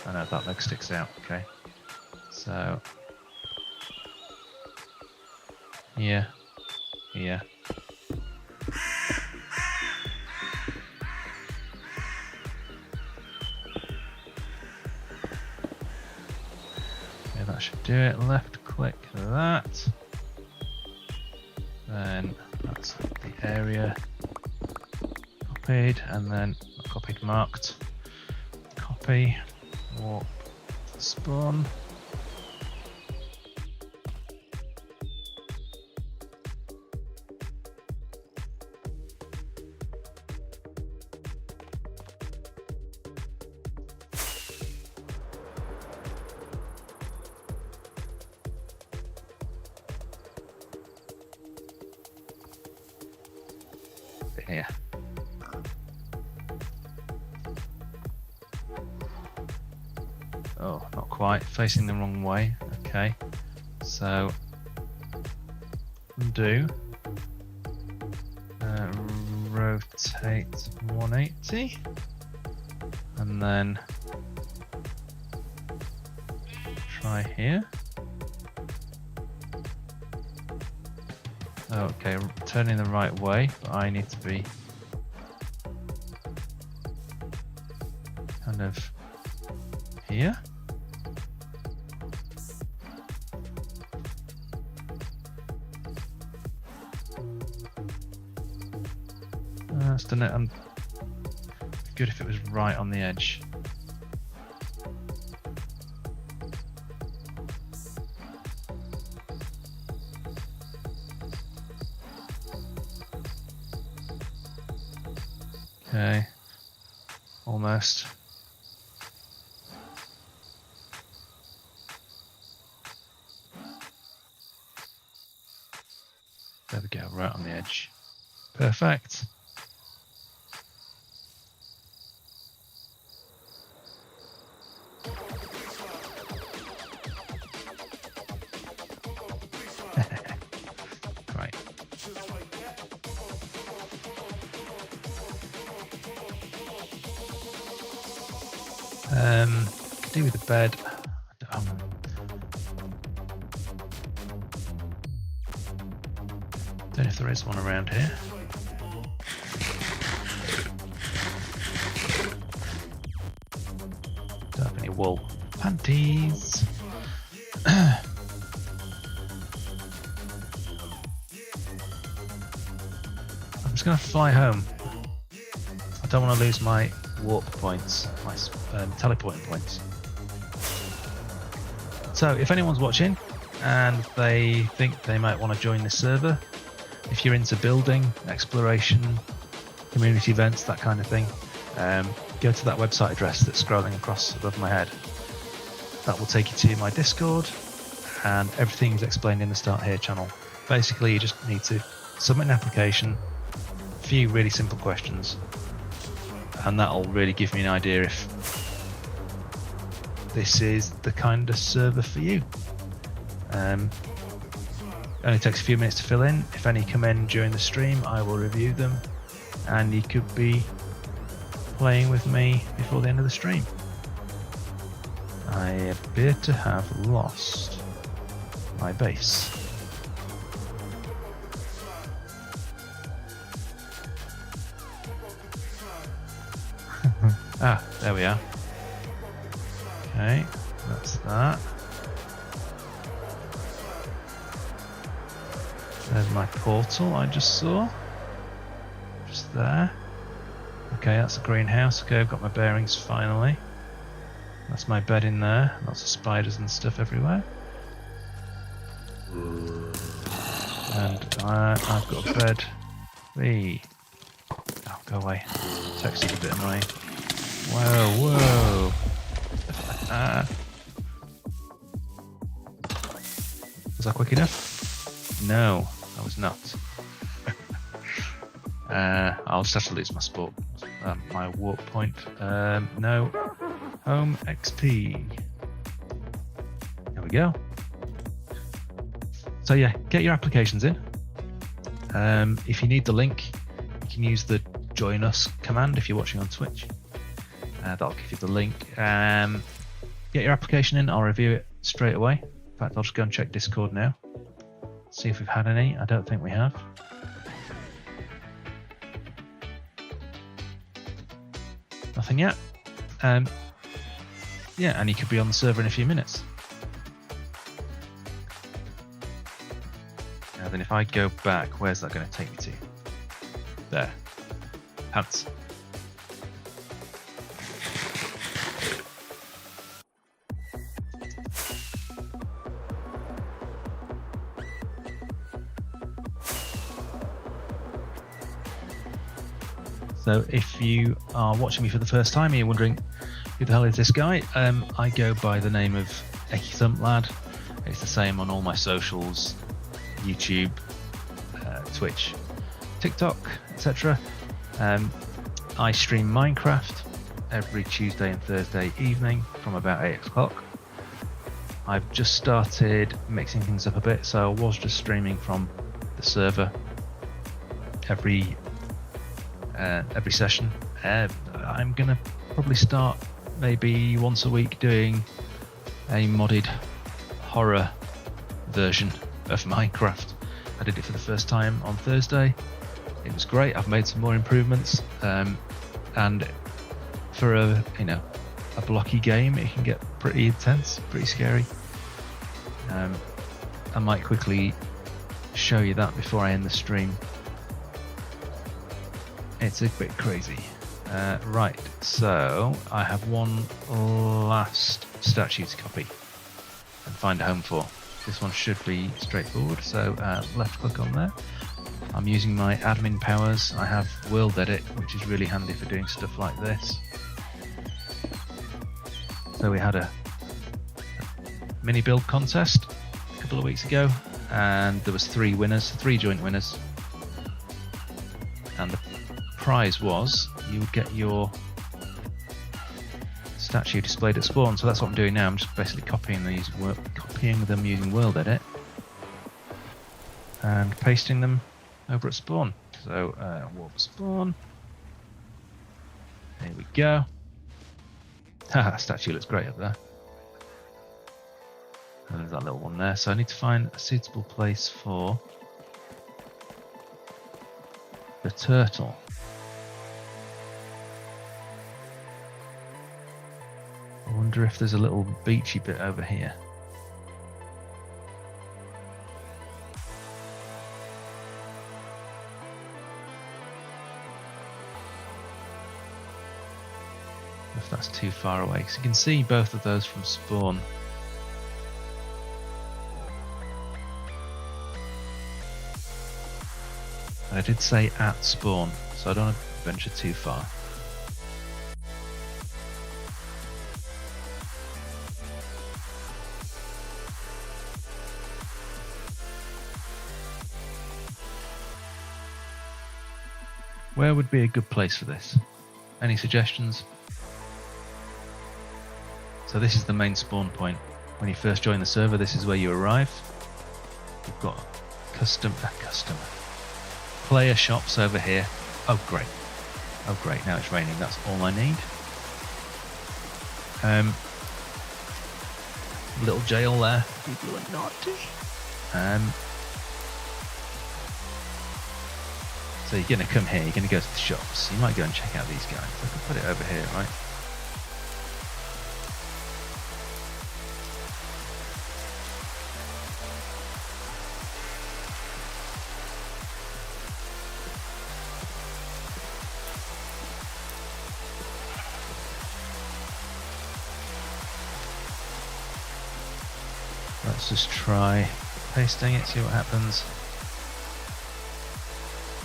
I know that leg sticks out. Okay, so here. That should do it. Left click that. Then that's the area copied, and then copied, marked. Copy, warp, spawn. Here. Oh, not quite. Facing the wrong way. Okay. So undo. Rotate 180. And then try here. Okay, turning the right way, but I need to be kind of here. That's done it. I'm good if it was right on the edge. Okay, almost. There we go, right on the edge. Perfect. Right. Could do with the bed. Don't know if there is one around here. Don't have any wool panties. I'm just going to fly home. I don't want to lose my warp points, my teleporting points. So if anyone's watching and they think they might want to join this server, if you're into building, exploration, community events, that kind of thing, go to that website address that's scrolling across above my head. That will take you to my Discord, and everything is explained in the Start Here channel. Basically, you just need to submit an application, a few really simple questions, and that'll really give me an idea if this is the kind of server for you. It only takes a few minutes to fill in. If any come in during the stream, I will review them, and you could be playing with me before the end of the stream. I appear to have lost my base. Ah, there we are. Okay, that's that. There's my portal I just saw. Just there. Okay, that's a greenhouse. Okay, I've got my bearings finally. That's my bed in there. Lots of spiders and stuff everywhere. And I've got a bed. Whee. Oh, go away. Texture's a bit annoying. Whoa, whoa. Was that quick enough? No, I was not. I'll just have to lose my sport, my warp point. No, home XP. There we go. So yeah, get your applications in. If you need the link, you can use the join us command if you're watching on Twitch. That'll give you the link. Get your application in, I'll review it straight away. In fact, I'll just go and check Discord now. See if we've had any. I don't think we have. Nothing yet. Yeah, and you could be on the server in a few minutes. Now then, if I go back, where's that going to take me to? There. Pants. So if you are watching me for the first time and you're wondering who the hell is this guy, I go by the name of Lad. It's the same on all my socials, YouTube, Twitch, TikTok, etc. I stream Minecraft every Tuesday and Thursday evening from about 8 o'clock. I've just started mixing things up a bit, so I was just streaming from the server every session. I'm gonna probably start maybe once a week doing a modded horror version of Minecraft. I did it for the first time on Thursday. It was great. I've made some more improvements, and for a blocky game, it can get pretty intense, pretty scary. I might quickly show you that before I end the stream. It's a bit crazy. Right, so I have one last statue to copy and find a home for. This one should be straightforward, so left click on there. I'm using my admin powers. I have world edit, which is really handy for doing stuff like this. So we had a mini build contest a couple of weeks ago, and there was 3 joint winners, and the prize was you would get your statue displayed at spawn. So that's what I'm doing now. I'm just basically copying them using world edit and pasting them over at spawn. So warp spawn, there we go. Haha, statue looks great up there. And there's that little one there. So I need to find a suitable place for the turtle. I wonder if there's a little beachy bit over here. If that's too far away, because you can see both of those from spawn. I did say at spawn, so I don't want to venture too far. Where would be a good place for this? Any suggestions? So this is the main spawn point. When you first join the server, this is where you arrive. We've got custom player shops over here. Oh great. Oh great, now it's raining, that's all I need. Little jail there. People are naughty. So you're going to come here, you're going to go to the shops. You might go and check out these guys. I can put it over here, right? Let's just try pasting it, see what happens.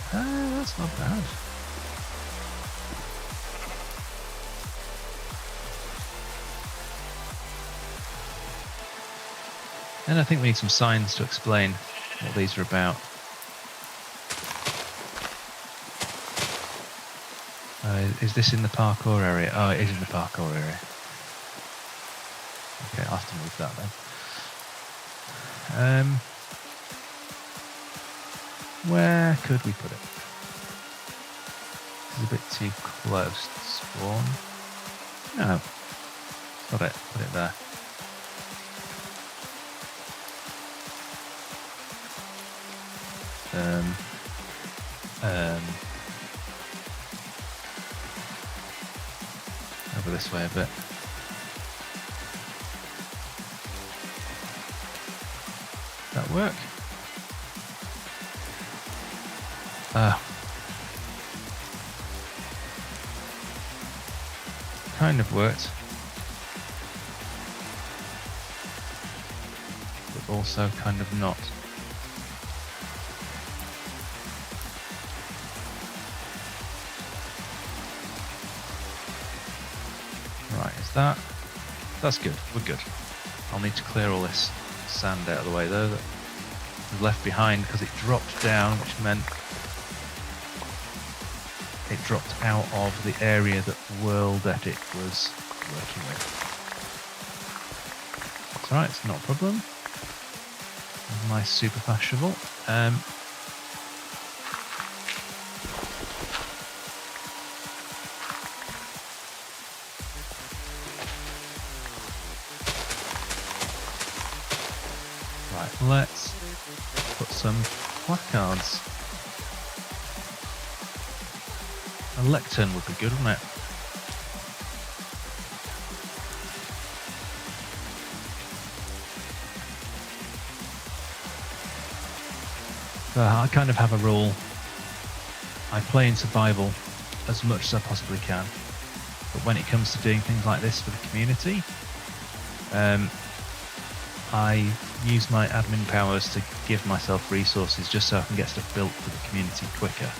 That's not bad. And I think we need some signs to explain what these are about. Is this in the parkour area? Oh, it is in the parkour area. Okay, I'll have to move that then. Where could we put it? It's a bit too close to spawn. No. Got it. Put it there. Over this way a bit. That work? Kind of worked, but also kind of not. Right, is that's good, we're good. I'll need to clear all this sand out of the way though that was left behind because it dropped down, which meant it dropped out of the area that World Edit was working with. It's alright, it's not a problem. Nice super fast shovel. Right, let's put some placards. A lectern would be good, wouldn't it? So I kind of have a rule. I play in survival as much as I possibly can, but when it comes to doing things like this for the community, I use my admin powers to give myself resources just so I can get stuff built for the community quicker.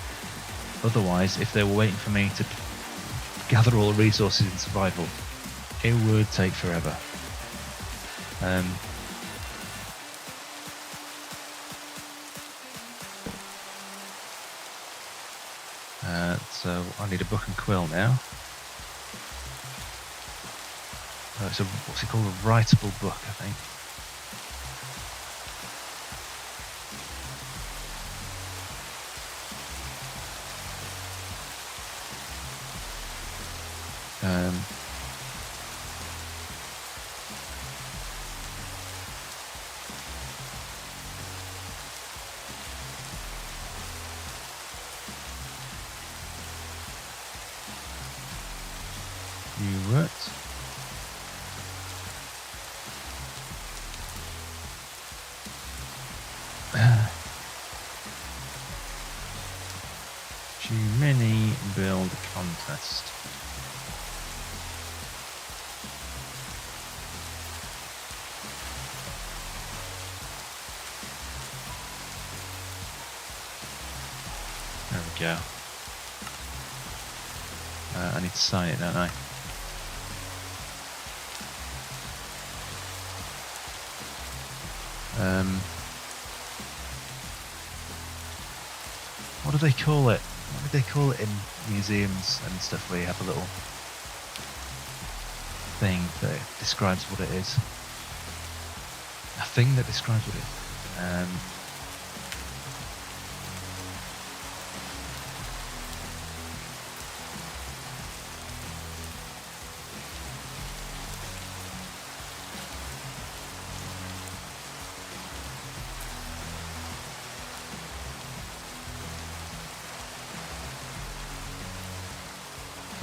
Otherwise, if they were waiting for me to gather all the resources in survival, it would take forever. So I need a book and quill now. It's what's it called? A writable book, I think. You what? Mini build contest. There we go. I need to sign it, don't I? What do they call it? What do they call it in museums and stuff where you have a little thing that describes what it is? A thing that describes what it is.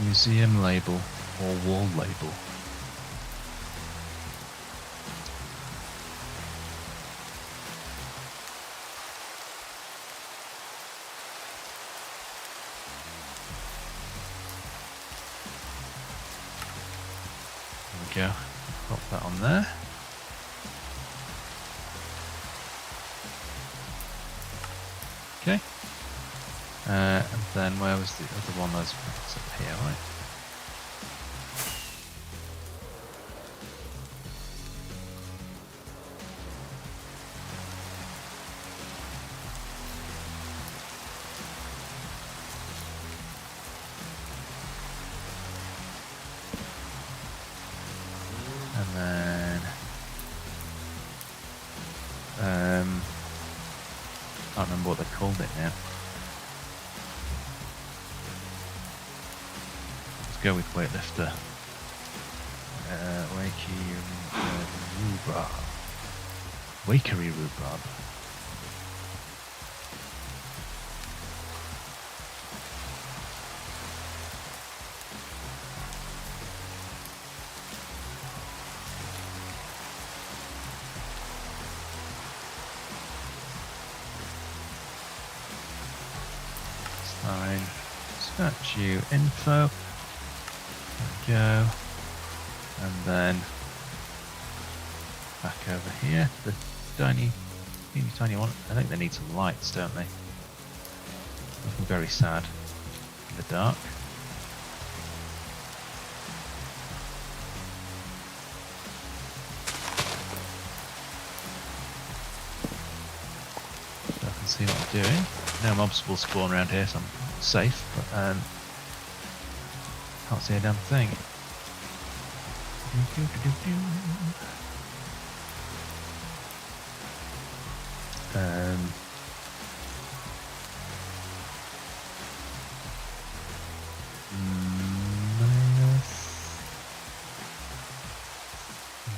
Museum label or wall label. There we go. Pop that on there. Okay. And then where was the other one? That's up here, right? And then can't remember what they called it now. Go with weightlifter. Rhubarb. Wakery rhubarb. Sign. Statue info. Go, and then back over here, the tiny one. I think they need some lights, don't they? Looking very sad in the dark. So I can see what I'm doing. No mobs will spawn around here, so I'm safe, but can't see a damn thing. I'm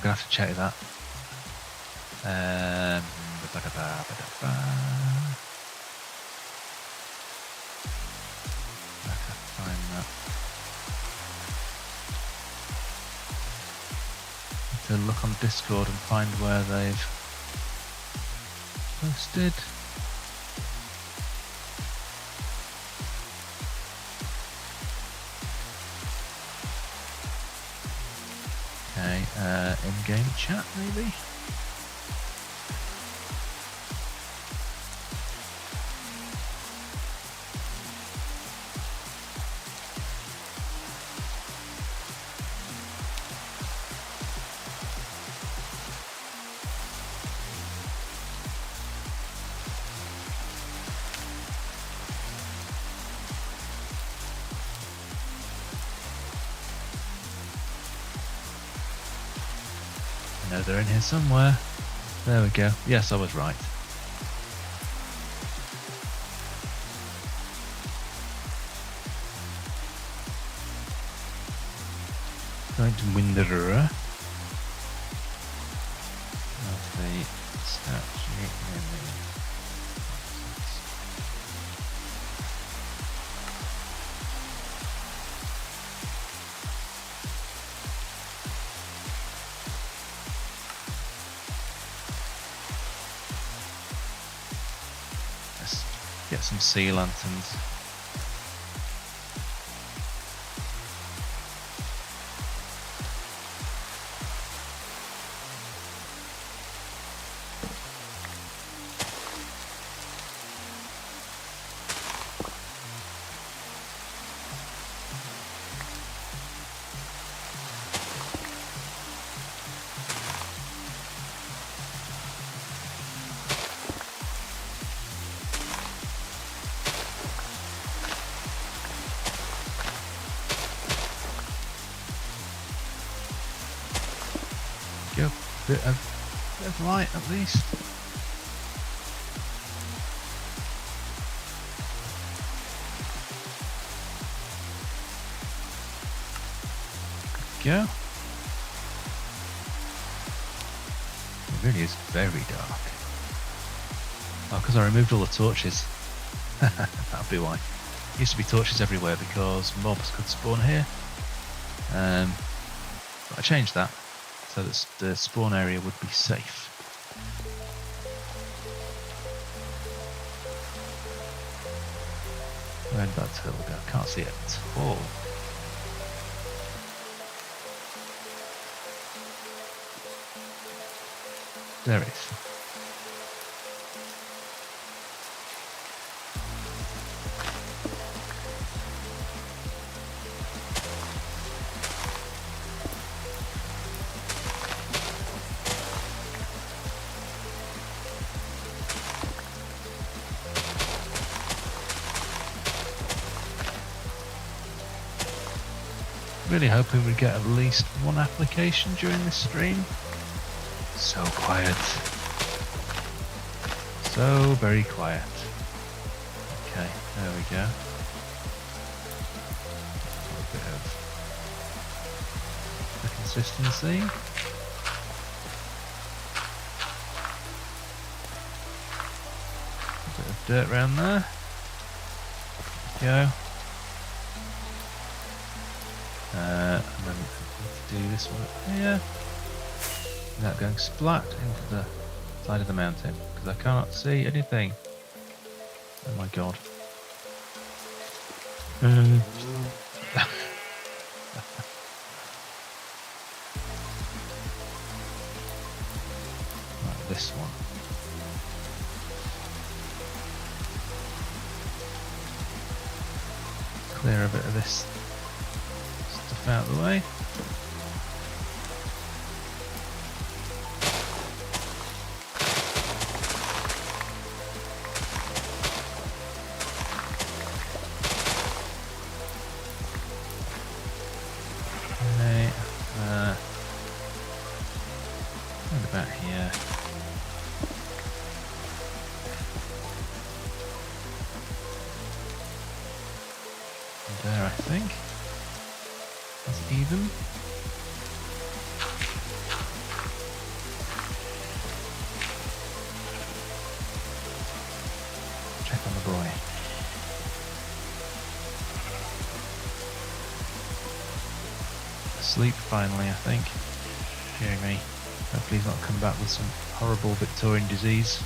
gonna have to check that. Ba-da-ba, ba-da-ba. I can find that. To look on Discord and find where they've posted. Okay, in-game chat maybe? No, they're in here somewhere. There we go. Yes, I was right. Going to Winderer of the statue in the let's get some sea lanterns. Go, bit of light at least. Go. It really is very dark. Oh, because I removed all the torches. That'll be why. Used to be torches everywhere because mobs could spawn here. But I changed that so that the spawn area would be safe. Where did that turtle go? I can't see it at all. There it is. Really hoping we get at least one application during this stream. So quiet. So very quiet. Okay, there we go. A bit of the consistency. A bit of dirt around there. There we go. And then do this one up here. Without going splat into the side of the mountain, because I cannot see anything. Oh my god. Right, this one. Clear a bit of this stuff out of the way. About here. And there, I think. That's even. asleep finally, I think. Hearing me. Hopefully he's not come back with some horrible Victorian disease.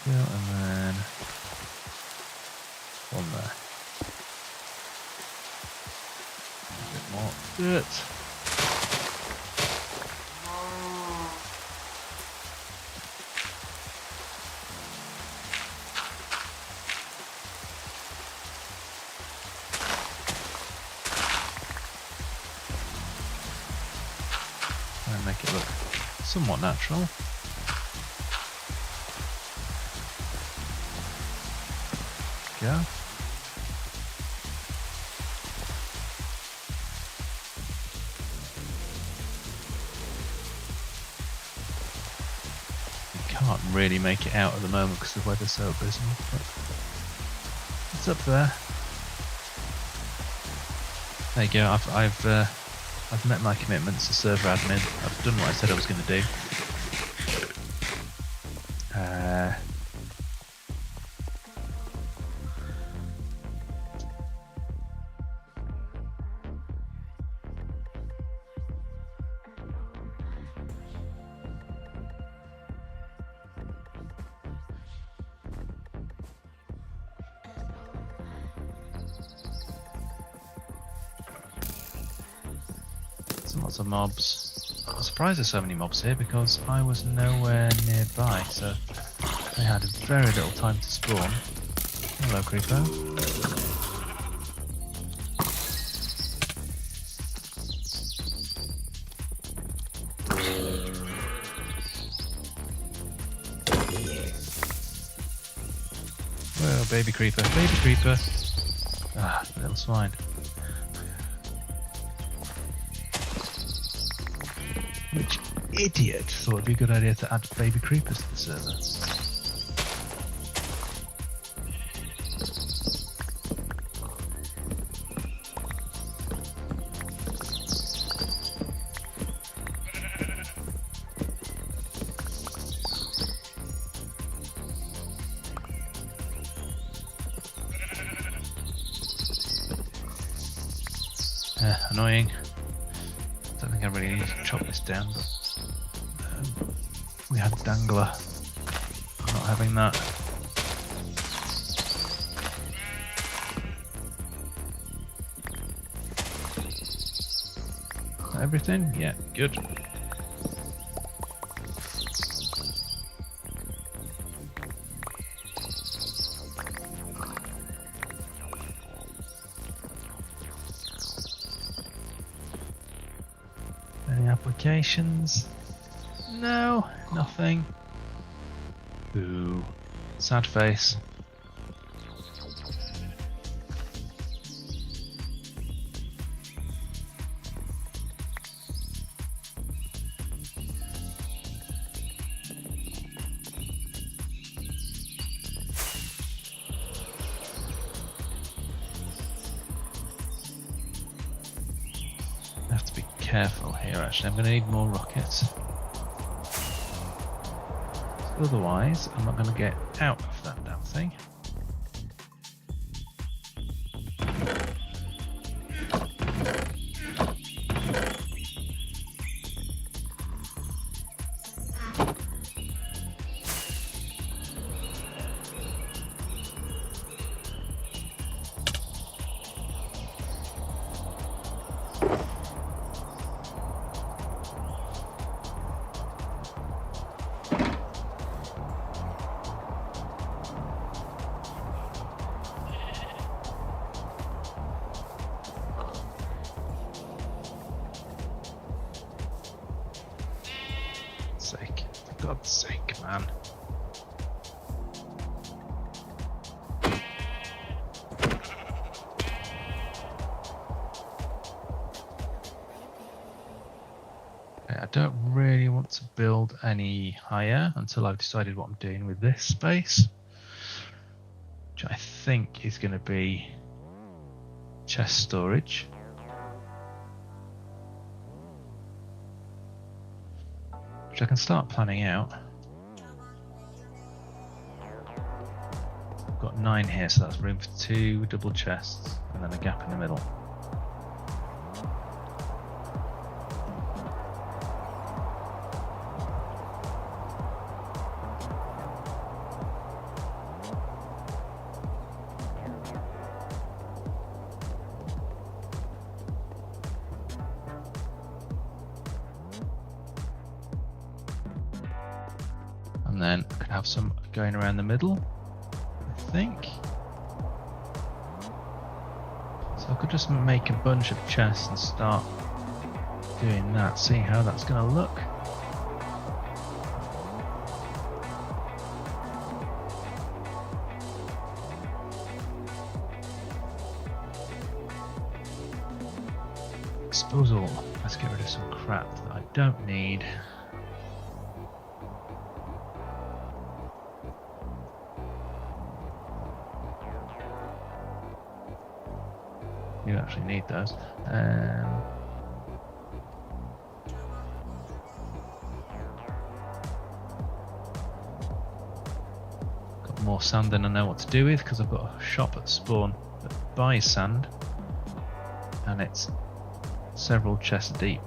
And then one there. A bit more dirt. And make it look somewhat natural. Go. You can't really make it out at the moment because the weather's so abysmal, but it's up there. There you go. I've met my commitments as server admin. I've done what I said I was going to do. Lots of mobs. I'm surprised there's so many mobs here because I was nowhere nearby, so they had very little time to spawn. Hello, creeper. Whoa, baby creeper, baby creeper. Ah, little swine. Which idiot thought it'd be a good idea to add baby creepers to the server? Annoying. Don't think I really need to chop this down, but we had dangler. I'm not having that. Everything? Yeah, good. Any applications? No, nothing. Boo. Sad face. I have to be careful here actually, I'm going to need more rockets. Otherwise, I'm not going to get out of that damn thing. Sake. For God's sake, man. I don't really want to build any higher until I've decided what I'm doing with this space, which I think is going to be chest storage. Which I can start planning out. I've got 9 here, so that's room for 2 double chests and then a gap in the middle. And then I could have some going around the middle, I think. So I could just make a bunch of chests and start doing that, see how that's going to look. Disposal. Let's get rid of some crap that I don't need. You actually need those. Got more sand than I know what to do with because I've got a shop at spawn that buys sand, and it's several chests deep.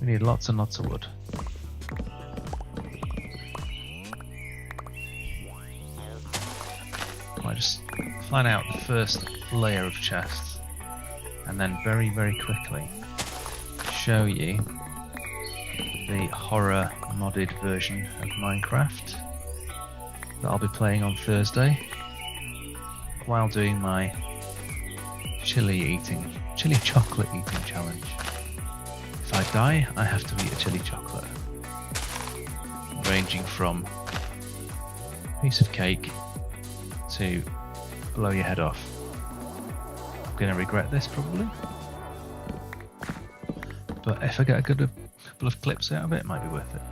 We need lots and lots of wood. I just plan out the first layer of chests and then very, very quickly show you the horror modded version of Minecraft that I'll be playing on Thursday while doing my chili chocolate eating challenge. If I die, I have to eat a chili chocolate, ranging from a piece of cake to blow your head off. I'm going to regret this probably, but if I get a couple of clips out of it, it might be worth it.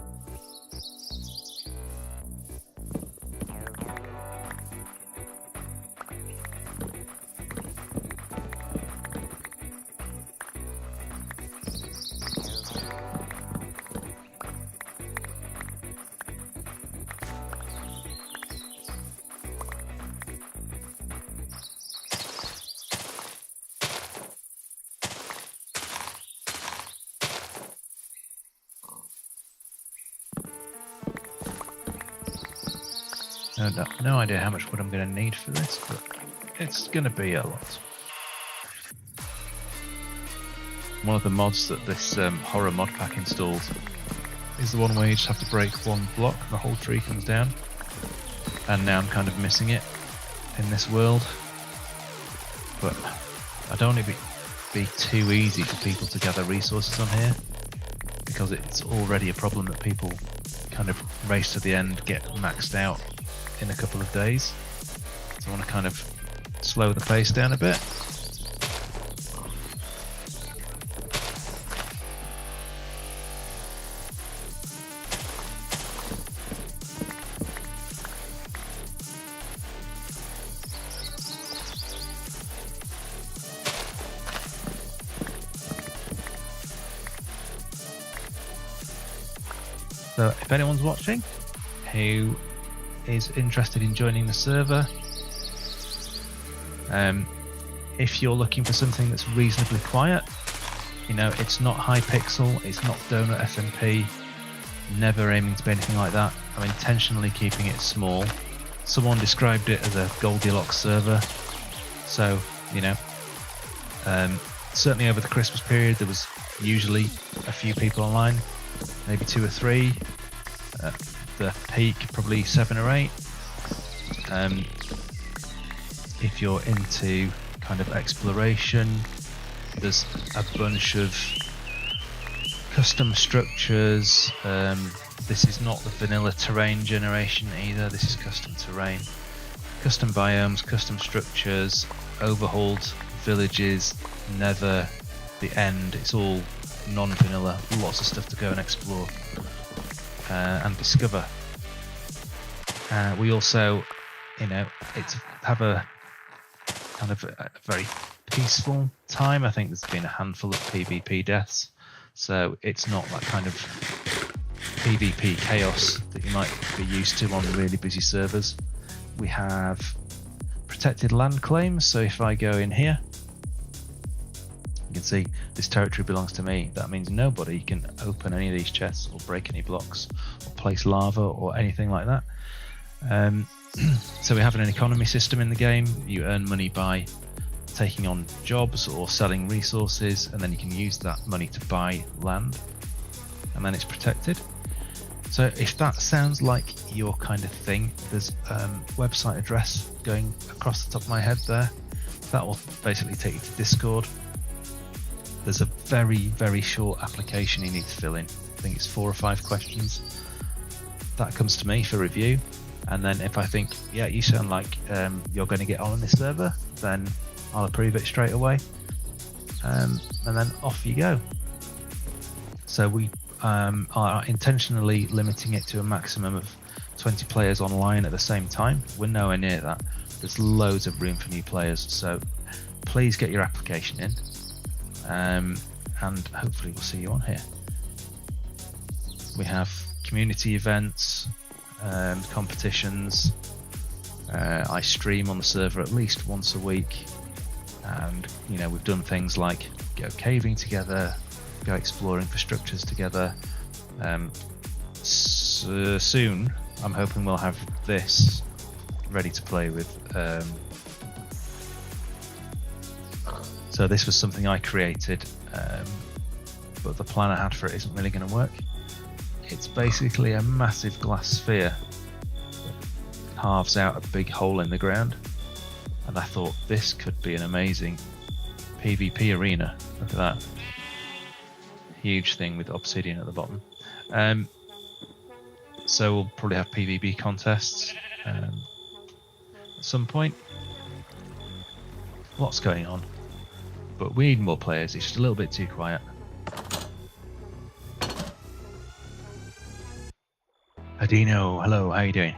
No idea how much wood I'm going to need for this, but it's going to be a lot. One of the mods that this horror mod pack installs is the one where you just have to break one block and the whole tree comes down. And now I'm kind of missing it in this world. But I don't want it to be too easy for people to gather resources on here, because it's already a problem that people kind of race to the end, get maxed out in a couple of days. So I want to kind of slow the pace down a bit. So if anyone's watching who is interested in joining the server, if you're looking for something that's reasonably quiet, you know, it's not high pixel, it's not donut SMP, never aiming to be anything like that. I'm intentionally keeping it small. Someone described it as a Goldilocks server, so you know, certainly over the Christmas period there was usually a few people online, maybe 2 or 3. The peak probably 7 or 8. If you're into kind of exploration, there's a bunch of custom structures. This is not the vanilla terrain generation either. This is custom terrain, custom biomes, custom structures, overhauled villages, nether, the end. It's all non-vanilla. Lots of stuff to go and explore and discover. We also, have a kind of a very peaceful time. I think there's been a handful of PvP deaths, so it's not that kind of PvP chaos that you might be used to on really busy servers. We have protected land claims, so if I go in here, you can see this territory belongs to me. That means nobody can open any of these chests or break any blocks or place lava or anything like that. So we have an economy system in the game. You earn money by taking on jobs or selling resources, and then you can use that money to buy land, and then it's protected. So if that sounds like your kind of thing, there's a website address going across the top of my head there. That will basically take you to Discord. There's a very, very short application you need to fill in. I think it's 4 or 5 questions. That comes to me for review. And then if I think, yeah, you sound like you're going to get on this server, then I'll approve it straight away. And then off you go. So we are intentionally limiting it to a maximum of 20 players online at the same time. We're nowhere near that. There's loads of room for new players, so please get your application in, and hopefully we'll see you on here. We have community events, competitions. I stream on the server at least once a week, and we've done things like go caving together, go exploring for structures together. Soon I'm hoping we'll have this ready to play with. So this was something I created, but the plan I had for it isn't really going to work. It's basically a massive glass sphere that carves out a big hole in the ground, and I thought this could be an amazing PvP arena. Look at that huge thing with obsidian at the bottom. So we'll probably have PvP contests at some point. Lots going on, but we need more players. It's just a little bit too quiet. Adino, hello, how you doing?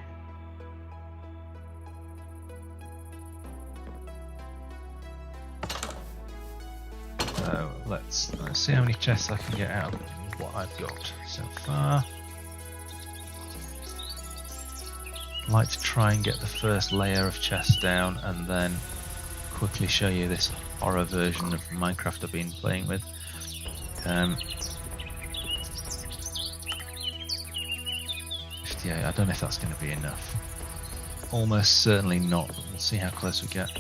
So let's see how many chests I can get out of what I've got so far. I'd like to try and get the first layer of chests down and then quickly show you this horror version of Minecraft I've been playing with. 58, I don't know if that's going to be enough. Almost certainly not, but we'll see how close we get.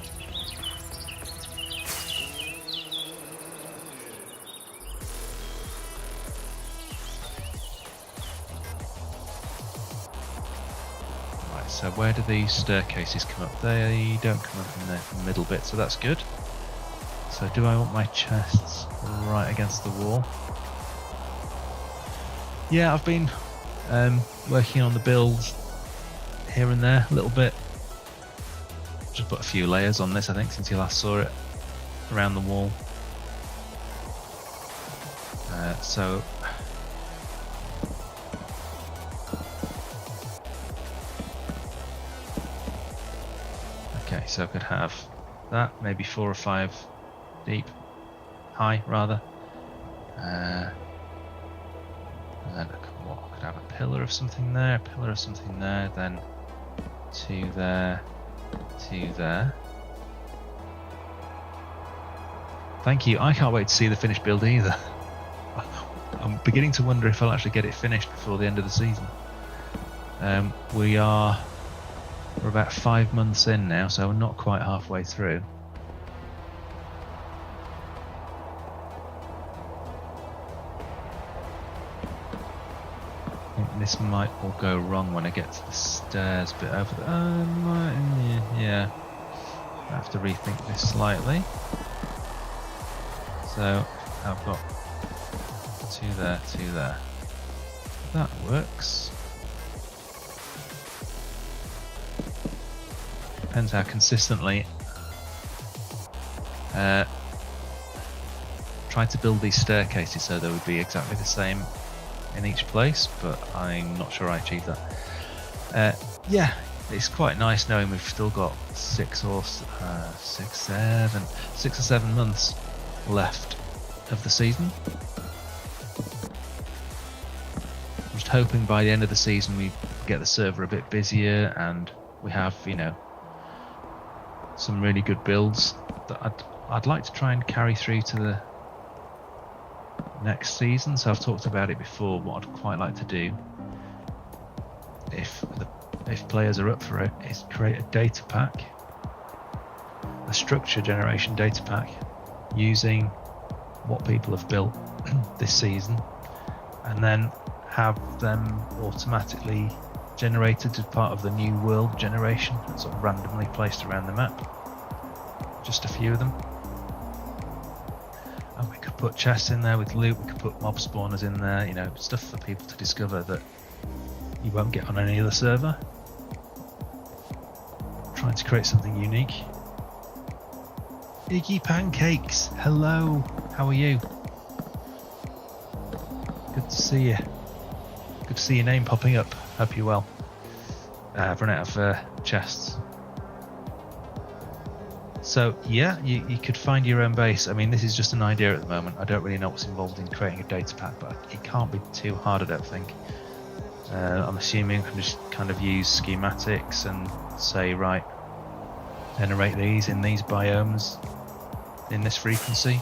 Right, so where do these staircases come up? They don't come up in the middle bit, so that's good. So do I want my chests right against the wall? Yeah, I've been working on the builds here and there a little bit. Just put a few layers on this, I think, since you last saw it around the wall. So okay, so I could have that, maybe 4 or 5 deep, high rather, and then I could have a pillar of something there, a pillar of something there, then 2 there, 2 there. Thank you. I can't wait to see the finished build either. I'm beginning to wonder if I'll actually get it finished before the end of the season. We're about 5 months in now, so we're not quite halfway through. This might all go wrong when I get to the stairs bit over there. Yeah, I have to rethink this slightly. So I've got 2 there, 2 there. That works. Depends how consistently. Try to build these staircases so they would be exactly the same in each place, but I'm not sure I achieved that. Yeah, it's quite nice knowing we've still got 6 or 7 months left of the season. I'm just hoping by the end of the season we get the server a bit busier and we have, you know, some really good builds that I'd like to try and carry through to the next season. So I've talked about it before. What I'd quite like to do, if players are up for it, is create a data pack, a structure generation data pack, using what people have built this season, and then have them automatically generated as part of the new world generation, sort of randomly placed around the map. Just a few of them. And we could put chests in there with loot, we could put mob spawners in there, you know, stuff for people to discover that you won't get on any other server. Trying to create something unique. Iggy Pancakes, hello, how are you? Good to see you. Good to see your name popping up. Hope you're well. I've run out of chests. So yeah, you could find your own base. I mean, this is just an idea at the moment. I don't really know what's involved in creating a data pack, but it can't be too hard, I don't think. I'm assuming I can just kind of use schematics and say, right, generate these in these biomes, in this frequency.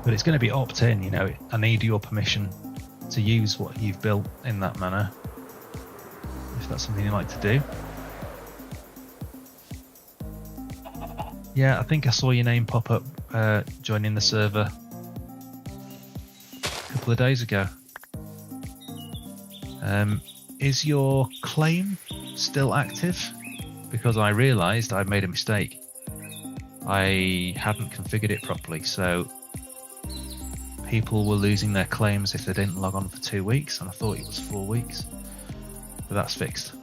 But it's going to be opt-in, you know. I need your permission to use what you've built in that manner, if that's something you like to do. Yeah, I think I saw your name pop up joining the server a couple of days ago. Is your claim still active? Because I realised I made a mistake. I hadn't configured it properly, so people were losing their claims if they didn't log on for 2 weeks, and I thought it was 4 weeks. But that's fixed.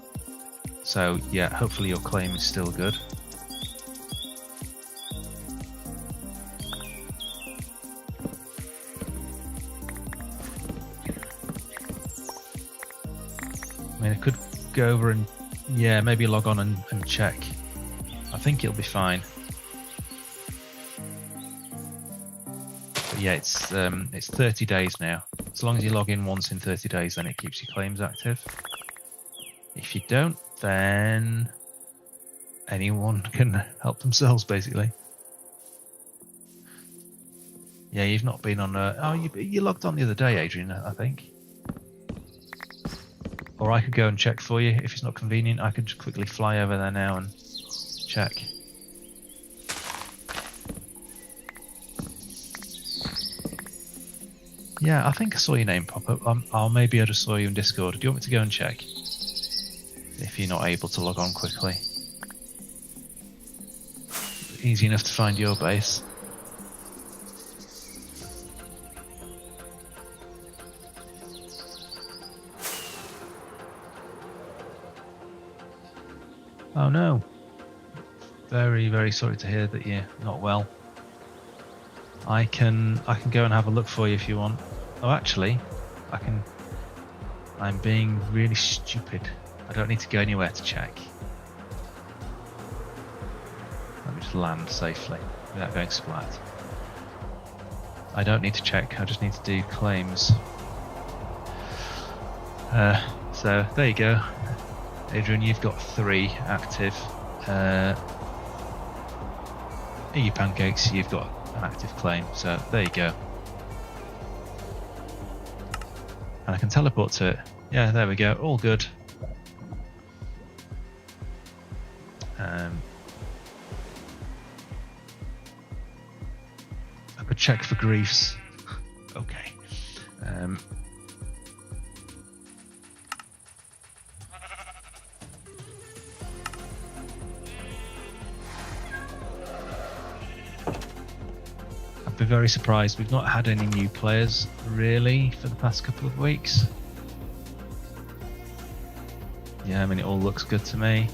So yeah, hopefully your claim is still good. I mean, I could go over and, yeah, maybe log on and check. I think it'll be fine. But yeah, it's 30 days now. As long as you log in once in 30 days, then it keeps your claims active. If you don't, then anyone can help themselves, basically. Yeah, you've not been on oh, you logged on the other day, Adrian, I think. Or I could go and check for you if it's not convenient. I could just quickly fly over there now and check. Yeah, I think I saw your name pop up. I'll maybe I just saw you in Discord. Do you want me to go and check? If you're not able to log on quickly. Easy enough to find your base. Oh no. Very, very sorry to hear that you're not well. I can go and have a look for you if you want. Oh, actually, I'm being really stupid. I don't need to go anywhere to check. Let me just land safely without going splat. I don't need to check, I just need to do claims. So there you go. Adrian, you've got 3 active. Iggy Pancakes, you've got an active claim, so there you go. And I can teleport to it. Yeah, there we go, all good. I could check for griefs. Okay. I'd be very surprised. We've not had any new players really for the past couple of weeks. Yeah, I mean, it all looks good to me.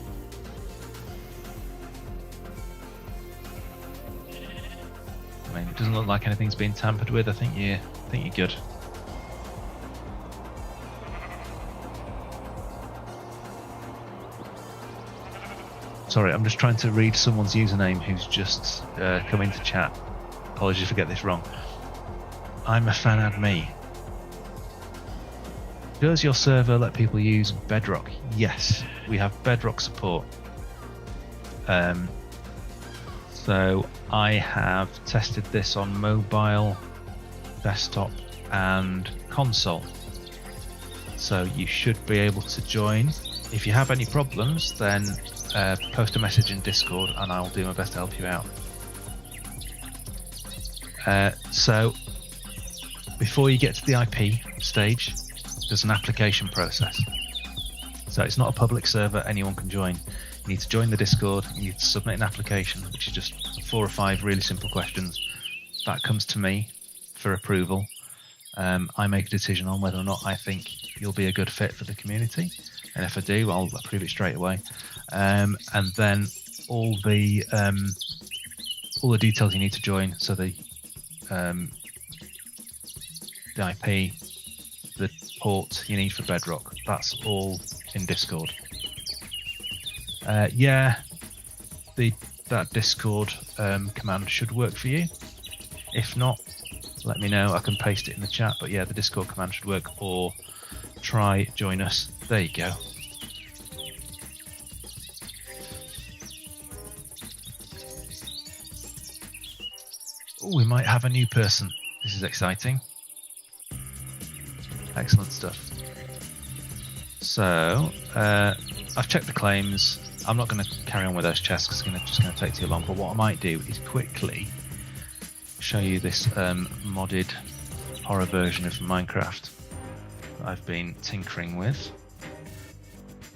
I mean, it doesn't look like anything's been tampered with. I think you're good. Sorry, I'm just trying to read someone's username who's just come into chat. Apologies if I get this wrong. I'm a fan admin. Does your server let people use Bedrock? Yes, we have Bedrock support. So I have tested this on mobile, desktop, and console. So you should be able to join. If you have any problems, then post a message in Discord and I'll do my best to help you out. So before you get to the IP stage, there's an application process. So it's not a public server anyone can join. You need to join the Discord, you need to submit an application, which is just 4 or 5 really simple questions. That comes to me for approval. I make a decision on whether or not I think you'll be a good fit for the community. And if I do, I'll approve it straight away. And then all the details you need to join, so the IP, the port you need for Bedrock, that's all in Discord. Yeah, that Discord command should work for you. If not, let me know. I can paste it in the chat. But yeah, the Discord command should work, or try join us. There you go. Oh, we might have a new person. This is exciting. Excellent stuff. So, I've checked the claims. I'm not going to carry on with those chests because it's just going to take too long. But what I might do is quickly show you this modded horror version of Minecraft that I've been tinkering with.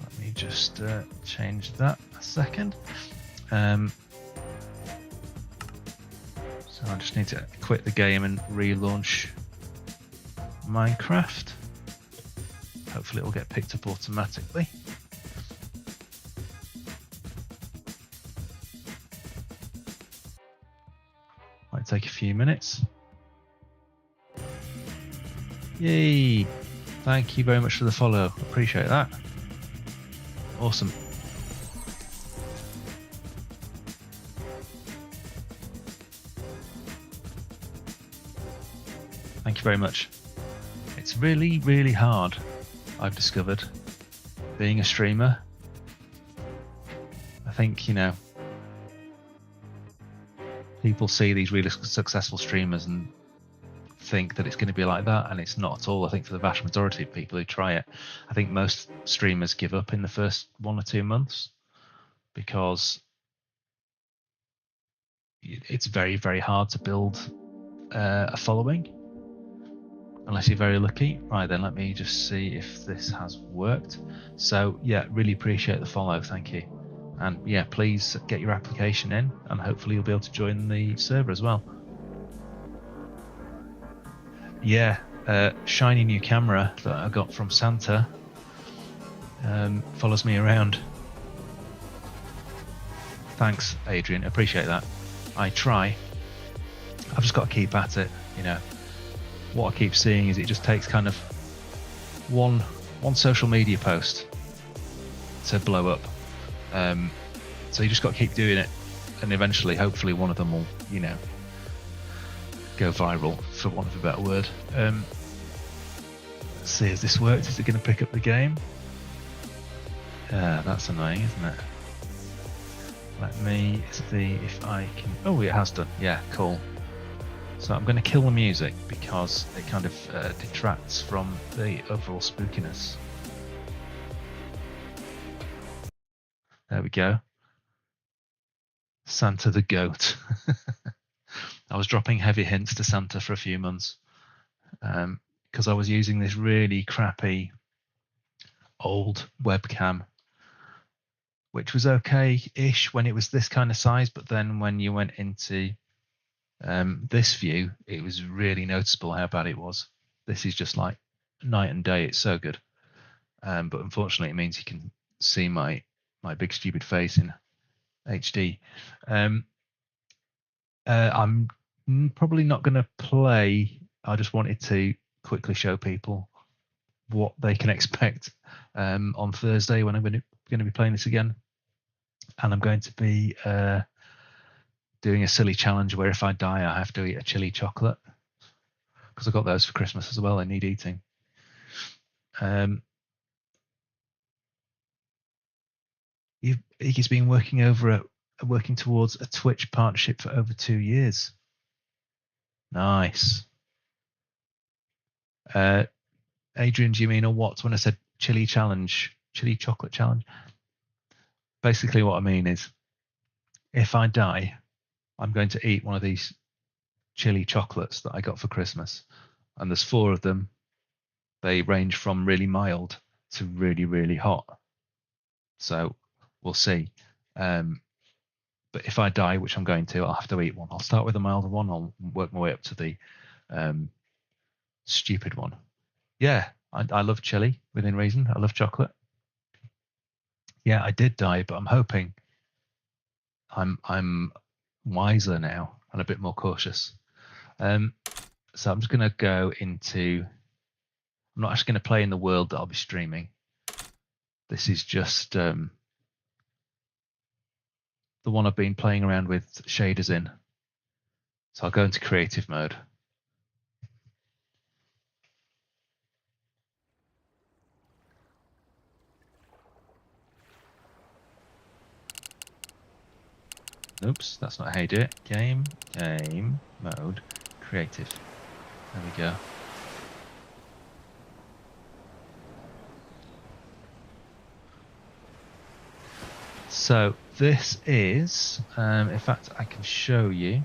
Let me just change that a second. So I just need to quit the game and relaunch Minecraft. Hopefully it will get picked up automatically. Might take a few minutes. Yay! Thank you very much for the follow. Appreciate that. Awesome. Thank you very much. It's really, really hard, I've discovered, being a streamer. I think, you know, people see these really successful streamers and think that it's going to be like that, and it's not at all. I think for the vast majority of people who try it, I think most streamers give up in the first 1 or 2 months because it's very, very hard to build a following. Unless you're very lucky. Right then, let me just see if this has worked. So yeah, really appreciate the follow, thank you. And yeah, please get your application in and hopefully you'll be able to join the server as well. Yeah, shiny new camera that I got from Santa follows me around. Thanks, Adrian, appreciate that. I try. I've just got to keep at it, you know. What I keep seeing is it just takes kind of one social media post to blow up. So you just got to keep doing it, and eventually, hopefully, one of them will, you know, go viral, for want of a better word. Let's see, has this worked? Is it going to pick up the game? That's annoying, isn't it? Let me see if I can. Oh, it has done. Yeah, cool. So I'm going to kill the music because it kind of detracts from the overall spookiness. There we go. Santa the goat. I was dropping heavy hints to Santa for a few months because I was using this really crappy old webcam, which was okay-ish when it was this kind of size, but then when you went into This view, it was really noticeable how bad it was. This is just like night and day. It's so good. But unfortunately, it means you can see my big stupid face in HD. I'm probably not going to play. I just wanted to quickly show people what they can expect on Thursday when I'm going to be playing this again. And I'm going to be doing a silly challenge where if I die, I have to eat a chili chocolate, because I got those for Christmas as well. I need eating. Iggy's been working towards a Twitch partnership for over 2 years. Nice. Adrian, do you mean or what when I said chili chocolate challenge? Basically, what I mean is, if I die, I'm going to eat one of these chili chocolates that I got for Christmas, and there's 4 of them. They range from really mild to really, really hot. So we'll see. But if I die, which I'm going to, I'll have to eat one. I'll start with a milder one. I'll work my way up to the stupid one. Yeah, I love chili within reason. I love chocolate. Yeah, I did die, but I'm hoping I'm wiser now and a bit more cautious. So I'm just going to go into. I'm not actually going to play in the world that I'll be streaming. This is just the one I've been playing around with shaders in. So I'll go into creative mode. Oops, that's not how you do it. Game mode, creative. There we go. So this is, in fact, I can show you.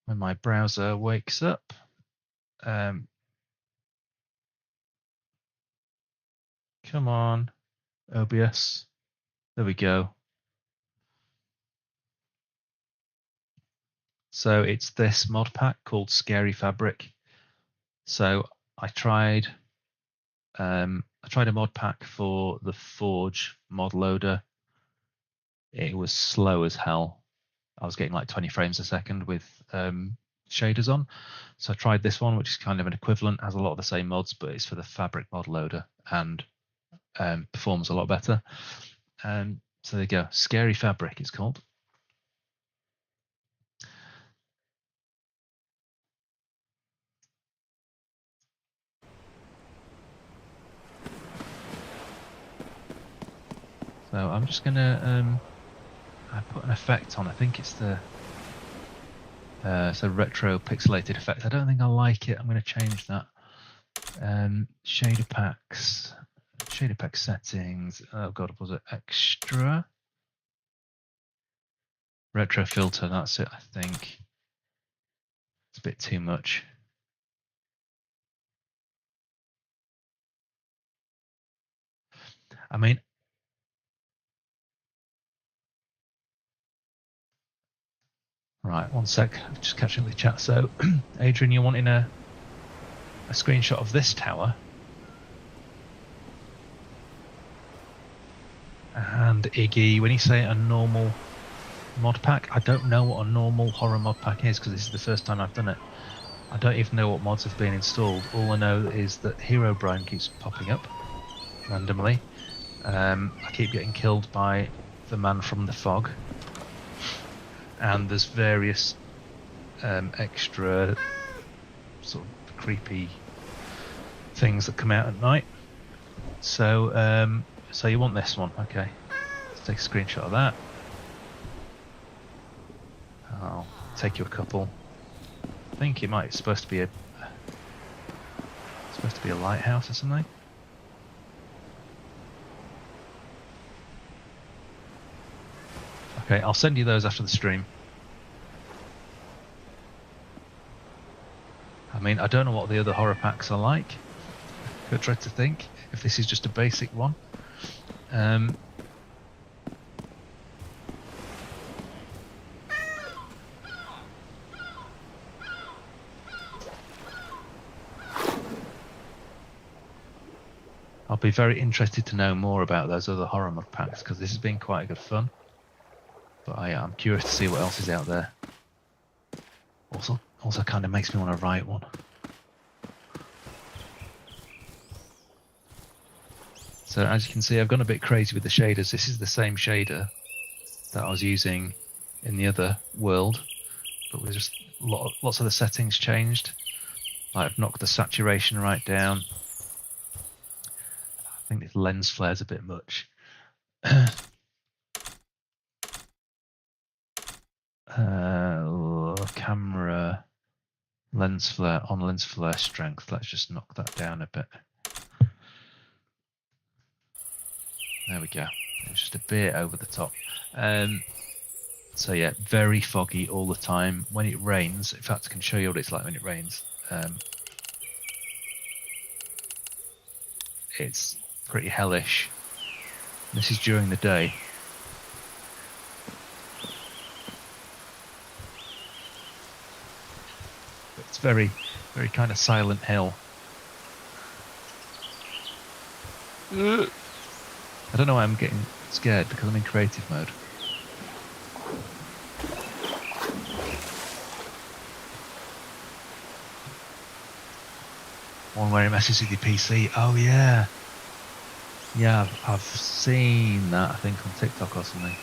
When my browser wakes up, come on, OBS. There we go. So it's this mod pack called Scary Fabric. So I tried a mod pack for the Forge mod loader. It was slow as hell. I was getting like 20 frames a second with shaders on. So I tried this one, which is kind of an equivalent, has a lot of the same mods, but it's for the Fabric mod loader and performs a lot better. So there you go. Scary Fabric it's called. So I'm just gonna I put an effect on. I think it's the it's a retro pixelated effect. I don't think I like it. I'm going to change that. Shader packs, shader pack settings. Oh god, was it extra? Retro filter. That's it. I think it's a bit too much. I mean, right, one sec. I'm just catching the chat. So, Adrian, you're wanting a screenshot of this tower, and Iggy, when you say a normal mod pack, I don't know what a normal horror mod pack is because this is the first time I've done it. I don't even know what mods have been installed. All I know is that Herobrine keeps popping up randomly. I keep getting killed by the man from the fog, and there's various extra sort of creepy things that come out at night. So so you want this one? Okay, let's take a screenshot of that. I'll take you a couple. I think it might be supposed to be a lighthouse or something. Okay, I'll send you those after the stream. mean, I don't know what the other horror packs are like. I tried to think if this is just a basic one. I'll be very interested to know more about those other horror mod packs because this has been quite good fun. But I'm curious to see what else is out there. Also kind of makes me want to write one. So as you can see, I've gone a bit crazy with the shaders. This is the same shader that I was using in the other world, but with just lots of the settings changed. Like I've knocked the saturation right down. I think this lens flare's a bit much. Camera lens flare strength. Let's just knock that down a bit. There we go. It's just a bit over the top. So yeah, very foggy all the time. When it rains, in fact, I can show you what it's like when it rains. It's pretty hellish. This is during the day. It's very, very kind of Silent Hill. I don't know why I'm getting scared because I'm in creative mode. One where it messes with your PC. Oh yeah. Yeah, I've seen that, I think, on TikTok or something.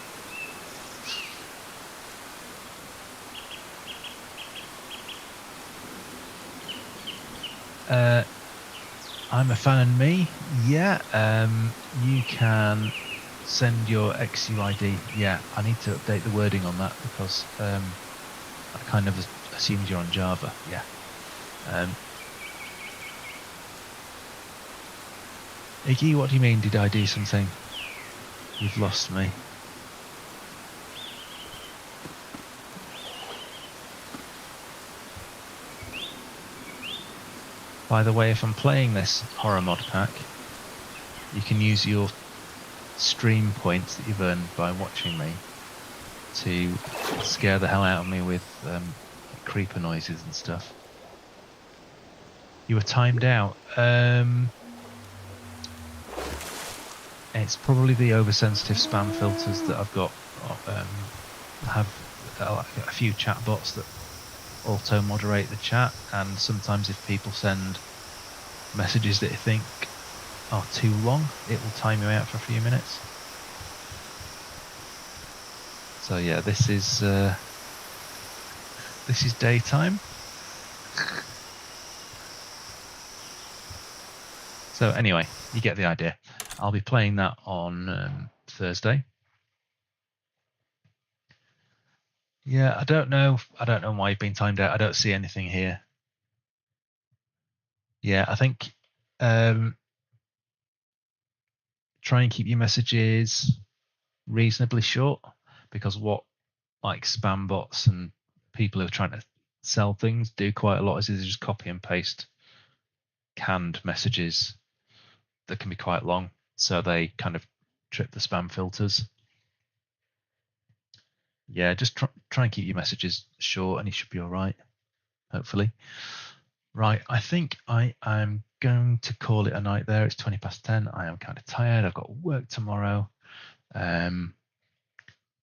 I'm a fan of me. Yeah, you can send your XUID. Yeah, I need to update the wording on that because I kind of assumed you're on Java. Yeah. Iggy, what do you mean? Did I do something? You've lost me. By the way, if I'm playing this horror mod pack, you can use your stream points that you've earned by watching me to scare the hell out of me with creeper noises and stuff. You were timed out. It's probably the oversensitive spam filters that I've got. Have a few chat bots that auto moderate the chat, and sometimes if people send messages that you think are too long, it will time you out for a few minutes. So yeah, this is daytime. So anyway, you get the idea. I'll be playing that on Thursday. Yeah, I don't know why you've been timed out. I don't see anything here. Yeah, I think try and keep your messages reasonably short, because what like spam bots and people who are trying to sell things do quite a lot is just copy and paste canned messages that can be quite long, so they kind of trip the spam filters. Yeah, just try and keep your messages short and you should be all right, hopefully. Right, I think I am going to call it a night there. It's 10:20. I am kind of tired. I've got work tomorrow.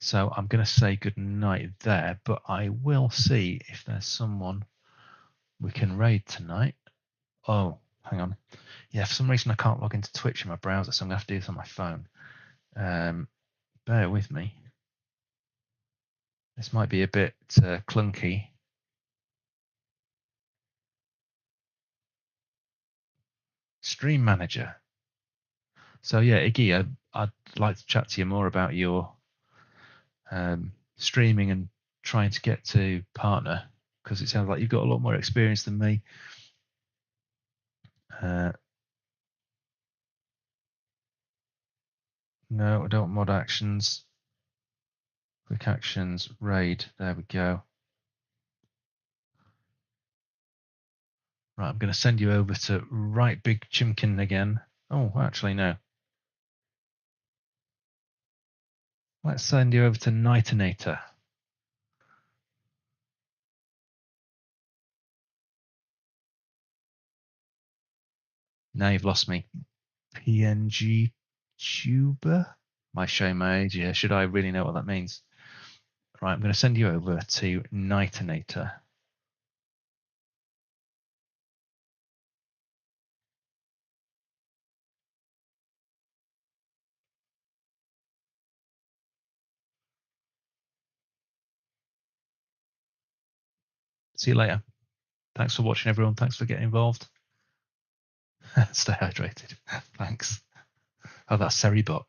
So I'm going to say good night there, but I will see if there's someone we can raid tonight. Oh, hang on. Yeah, for some reason I can't log into Twitch in my browser, so I'm going to have to do this on my phone. Bear with me. This might be a bit clunky. Stream Manager. So yeah, Iggy, I'd like to chat to you more about your streaming and trying to get to partner, because it sounds like you've got a lot more experience than me. No, I don't want mod actions. Quick actions, raid. There we go. Right, I'm going to send you over to Right Big Chimkin again. Oh, actually, no. Let's send you over to Nitinator. Now you've lost me. PNG tuber? Am I showing my age here? Should I really know what that means? Right, I'm going to send you over to Nitinator. See you later. Thanks for watching, everyone. Thanks for getting involved. Stay hydrated. Thanks. Oh, that's Seribot.